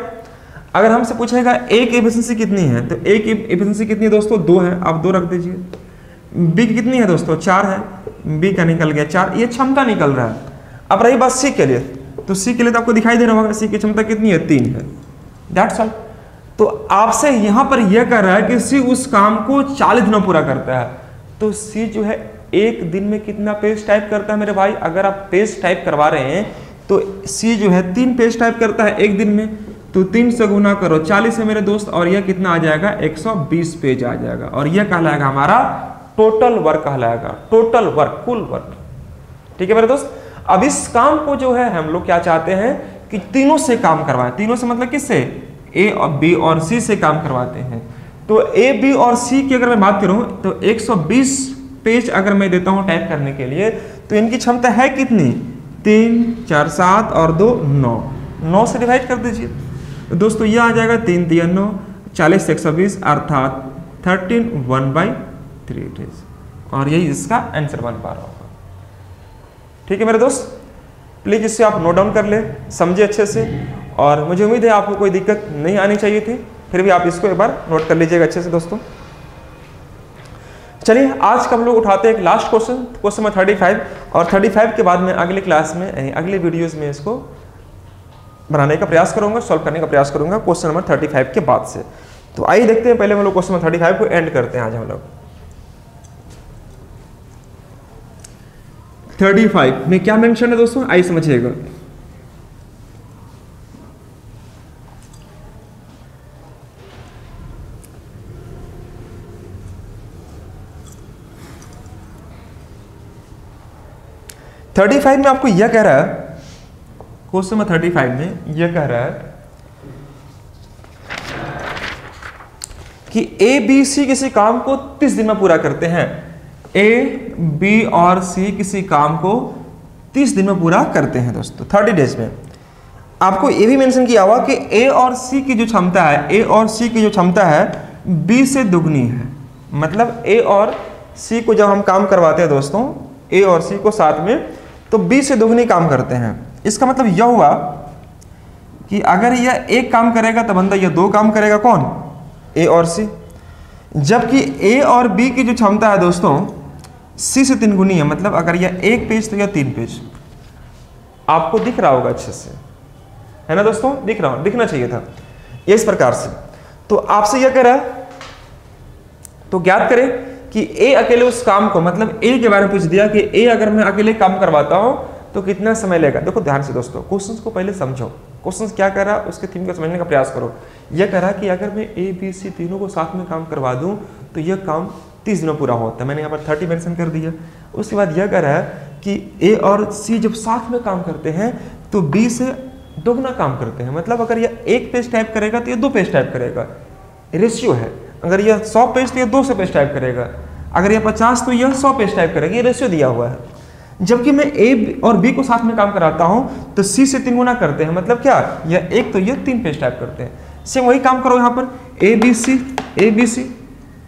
अगर हमसे पूछेगा ए की एफिशिएंसी कितनी है तो ए की एफिशिएंसी कितनी है दोस्तों 2 है, आप 2 रख दीजिए। बी की कितनी है दोस्तों 4 है, बी का निकल गया 4, ये क्षमता निकल रहा है। अब रही बात सी के लिए, तो सी के लिए तो आपको दिखाई दे रहा होगा सी की क्षमता कितनी है 3 है, दैट्स ऑल। तो आपसे यहां पर यह कह रहा है कि सी उस काम को 40 दिन में पूरा करता है, तो सी जो है 1 दिन में कितना पेज टाइप करता है मेरे भाई। अगर आप पेज टाइप करवा रहे हैं तो सी जो है 3 पेज टाइप करता है 1 दिन में, तो 3 से गुना करो 40 है मेरे दोस्त, और यह कितना आ जाएगा 120 पेज आ जाएगा, और यह कहलाएगा हमारा टोटल वर्क कहलाएगा, टोटल वर्क, कुल वर्क। ठीक है मेरे दोस्त, अब इस काम को जो है हम लोग क्या चाहते हैं कि तीनों से काम करवाएं। तीनों से मतलब किससे? ए और बी और सी से काम करवाते हैं। तो ए बी और सी की अगर मैं बात करूं तो 120 पेज अगर मैं देता हूं टाइप करने के लिए, तो इनकी क्षमता है कितनी? 3 4 7 और 2 9। 9 से डिवाइड कर दीजिए तो दोस्तों ये आ जाएगा 3 3 9 40 से 120 अर्थात 13 1/3 डेज, और यही इसका आंसर बन पा रहा होगा। ठीक है मेरे दोस्त, प्लीज इससे आप नोट डाउन कर ले, समझे अच्छे से, और मुझे उम्मीद है आपको कोई दिक्कत नहीं आनी चाहिए थी, फिर भी आप इसको एक बार नोट कर लीजिएगा अच्छे से दोस्तों। चलिए आज का हम लोग उठाते हैं एक लास्ट क्वेश्चन, क्वेश्चन नंबर 35, और 35 के बाद में अगले क्लास में अगले वीडियोस में इसको बनाने का प्रयास करूंगा, सॉल्व करने का प्रयास करूंगा क्वेश्चन नंबर 35 के बाद से। तो आइए देखते हैं, पहले हम लोग क्वेश्चन नंबर 35 को एंड करते हैं आज हम लोग। 35 में क्या मेंशन है दोस्तों, आइए समझिएगा। थर्टी 35 में आपको यह कह रहा है, क्वेश्चन नंबर 35 में यह कह रहा है कि ए बी सी किसी काम को 30 दिन में पूरा करते हैं। ए बी और सी किसी काम को 30 दिन में पूरा करते हैं दोस्तों, 30 डेज में। आपको ये भी मेंशन किया हुआ कि ए और सी की जो क्षमता है, ए और सी की जो क्षमता है बी से दुगनी है। मतलब ए और सी को जब हम काम करवाते हैं दोस्तों, ए और सी को साथ में, तो बी से दुगनी काम करते हैं। इसका मतलब यह हुआ कि अगर यह एक काम करेगा तो बंदा यह 2 काम करेगा, कौन? ए और सी। जबकि ए और बी की जो क्षमता है दोस्तों सी से 3 गुनी है। मतलब अगर यह 1 पेज तो यह 3 पेज। आपको दिख रहा होगा अच्छे से, है ना दोस्तों? दिख रहा हो, दिखना चाहिए था ये इस प्रकार से। तो आपसे यह कह रहा है, तो ज्ञात करें कि ए अकेले उस काम को, मतलब ए के बारे में पूछ दिया कि ए अगर मैं अकेले काम करवाता हूं तो कितना समय लेगा। देखो ध्यान से दोस्तों, क्वेश्चंस को पहले समझो, क्वेश्चंस क्या कर रहा है उसके थीम को समझने का प्रयास करो। यह कह रहा है कि अगर मैं ए बी सी तीनों को साथ में काम करवा दूं तो यह काम 30 दिनों पूरा होता है। मैंने यहाँ पर 30 मेंशन कर दिया। उसके बाद यह कह रहा है कि ए और सी जब साथ में काम करते हैं तो बी से दोगुना काम करते हैं। मतलब अगर यह 1 पेज टाइप करेगा तो यह 2 पेज टाइप करेगा, रेशियो है। अगर यह 100 पेज तो यह 200 पेज टाइप करेगा, अगर यह 50 तो यह 100 पेज टाइप करेगा, ये रेशियो दिया हुआ है। जबकि मैं ए और बी को साथ में काम कराता हूं तो सी से 3 गुना करते हैं। मतलब क्या, यह 1 तो यह 3 पेज टाइप करते हैं। सेम वही काम करो यहाँ पर, ए बी सी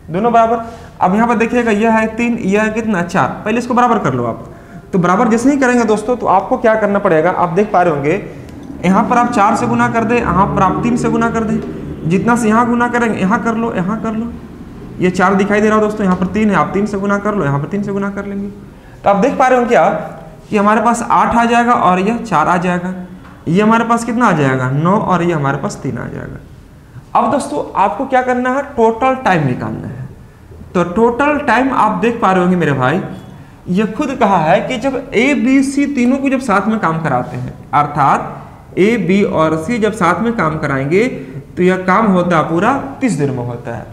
दोनों बराबर। अब यहाँ पर देखिएगा यह है 3, यह है कितना 4, पहले इसको बराबर कर लो आप। तो बराबर जैसे ही करेंगे दोस्तों तो आपको क्या करना पड़ेगा, आप देख पा रहे होंगे यहाँ पर आप 4 से गुना कर दे, यहाँ पर आप 3 से गुना कर दे। जितना से यहाँ गुना करेंगे यहाँ कर लो, यहाँ कर लो। ये 4 दिखाई दे रहा हो दोस्तों, यहाँ पर 3 है, आप 3 से गुना कर लो, यहाँ पर 3 से गुना कर लेंगे। तो आप देख पा रहे हो क्या कि हमारे पास 8 आ जाएगा और यह 4 आ जाएगा। ये हमारे पास कितना आ जाएगा 9, और ये हमारे पास 3 आ जाएगा। अब दोस्तों आपको क्या करना है, टोटल टाइम निकालना है। तो टोटल टाइम आप देख पा रहे होंगे मेरे भाई, ये खुद कहा है कि जब ए बी सी तीनों को जब साथ में काम कराते हैं, अर्थात ए बी और सी जब साथ में काम कराएंगे तो यह काम होता है पूरा 30 दिन में होता है।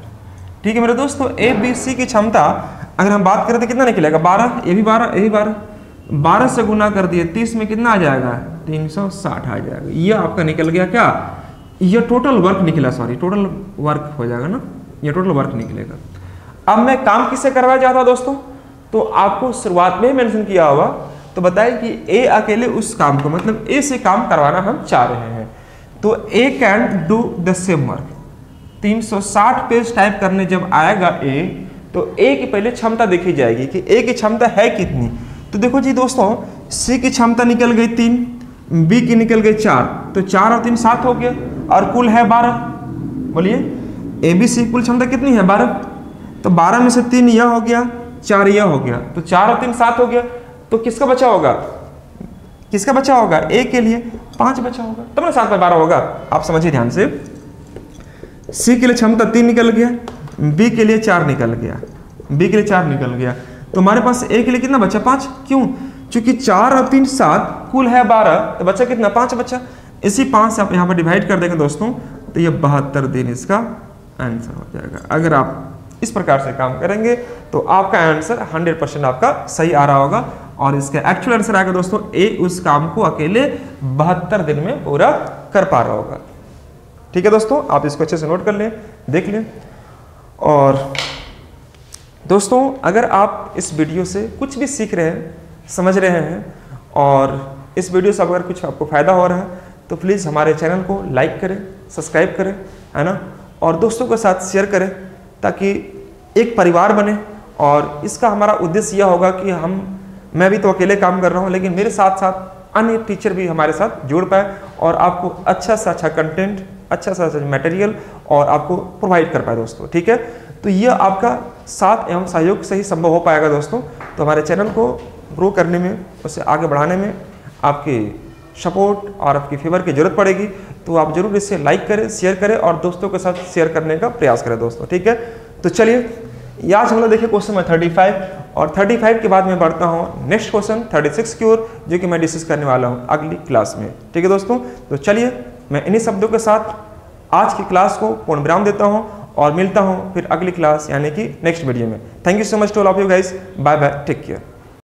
ठीक है मेरे दोस्तों, ए बी सी की क्षमता अगर हम बात करें तो कितना निकलेगा 12, ये भी 12, ये भी 12, 12 से गुना कर दिए 30 में कितना आ जाएगा 360 आ जाएगा। ये आपका निकल गया क्या, ये टोटल वर्क निकला, सॉरी टोटल वर्क हो जाएगा ना, ये टोटल वर्क निकलेगा। अब मैं काम किससे करवाया जाता दोस्तों, तो आपको शुरुआत में मेंशन किया हुआ, तो बताइए कि ए अकेले उस काम को, मतलब ए से काम करवाना हम चाह रहे हैं, तो A can do the same work. 360 page type करने जब आएगा ए, तो ए की पहले क्षमता देखी जाएगी कि ए की क्षमता है कितनी। तो देखो जी दोस्तों, सी की क्षमता निकल गई 3, बी की निकल गई 4, तो 4 और 3 7 हो गया, और कुल है 12। बोलिए ए बी सी कुल क्षमता कितनी है 12, तो 12 में से 3 यह हो गया, 4 यह हो गया, तो 4 और 3 7 हो गया। तो किसका बचा होगा, किसका बचा होगा, ए के लिए 5 बचा होगा, तब ना 7 में 12 होगा। आप समझिए ध्यान से, सी के लिए क्षमता 3 निकल गया, बी के लिए 4 निकल गया, बी के लिए 4 निकल गया, तो हमारे पास ए के लिए कितना बचा 5। क्यों, क्योंकि 4 और 3 7, कुल है 12, तो बचा कितना 5 बचा। इसी 5 से आप यहाँ पर डिवाइड कर देंगे दोस्तों, तो ये 72 दिन इसका आंसर हो जाएगा। अगर आप इस प्रकार से काम करेंगे तो आपका आंसर 100% आपका सही आ रहा होगा, और इसका एक्चुअल आंसर आएगा दोस्तों ए उस काम को अकेले 72 दिन में पूरा कर पा रहा होगा। ठीक है दोस्तों, आप इसको अच्छे से नोट कर लें, देख लें। और दोस्तों अगर आप इस वीडियो से कुछ भी सीख रहे हैं, समझ रहे हैं और इस वीडियो से अगर कुछ आपको फायदा हो रहा है तो प्लीज़ हमारे चैनल को लाइक करें, सब्सक्राइब करें, है ना, और दोस्तों के साथ शेयर करें ताकि एक परिवार बने। और इसका हमारा उद्देश्य यह होगा कि मैं भी तो अकेले काम कर रहा हूँ, लेकिन मेरे साथ साथ अन्य टीचर भी हमारे साथ जुड़ पाए और आपको अच्छा से अच्छा कंटेंट, अच्छा से अच्छा मटेरियल और आपको प्रोवाइड कर पाए दोस्तों। ठीक है, तो यह आपका साथ एवं सहयोग से ही संभव हो पाएगा दोस्तों। तो हमारे चैनल को ग्रो करने में, उसे आगे बढ़ाने में आपकी सपोर्ट और आपकी फेवर की जरूरत पड़ेगी। तो आप जरूर इसे लाइक करें, शेयर करें और दोस्तों के साथ शेयर करने का प्रयास करें दोस्तों। ठीक है, तो चलिए आज हम लोग देखिए क्वेश्चन नंबर 35 और 35 के बाद मैं बढ़ता हूँ नेक्स्ट क्वेश्चन 36 की ओर, जो कि मैं डिस्कस करने वाला हूँ अगली क्लास में। ठीक है दोस्तों, तो चलिए मैं इन्हीं शब्दों के साथ आज की क्लास को पूर्ण विराम देता हूँ और मिलता हूँ फिर अगली क्लास यानी कि नेक्स्ट वीडियो में। Thank you so much to all of you guys, bye bye, take care.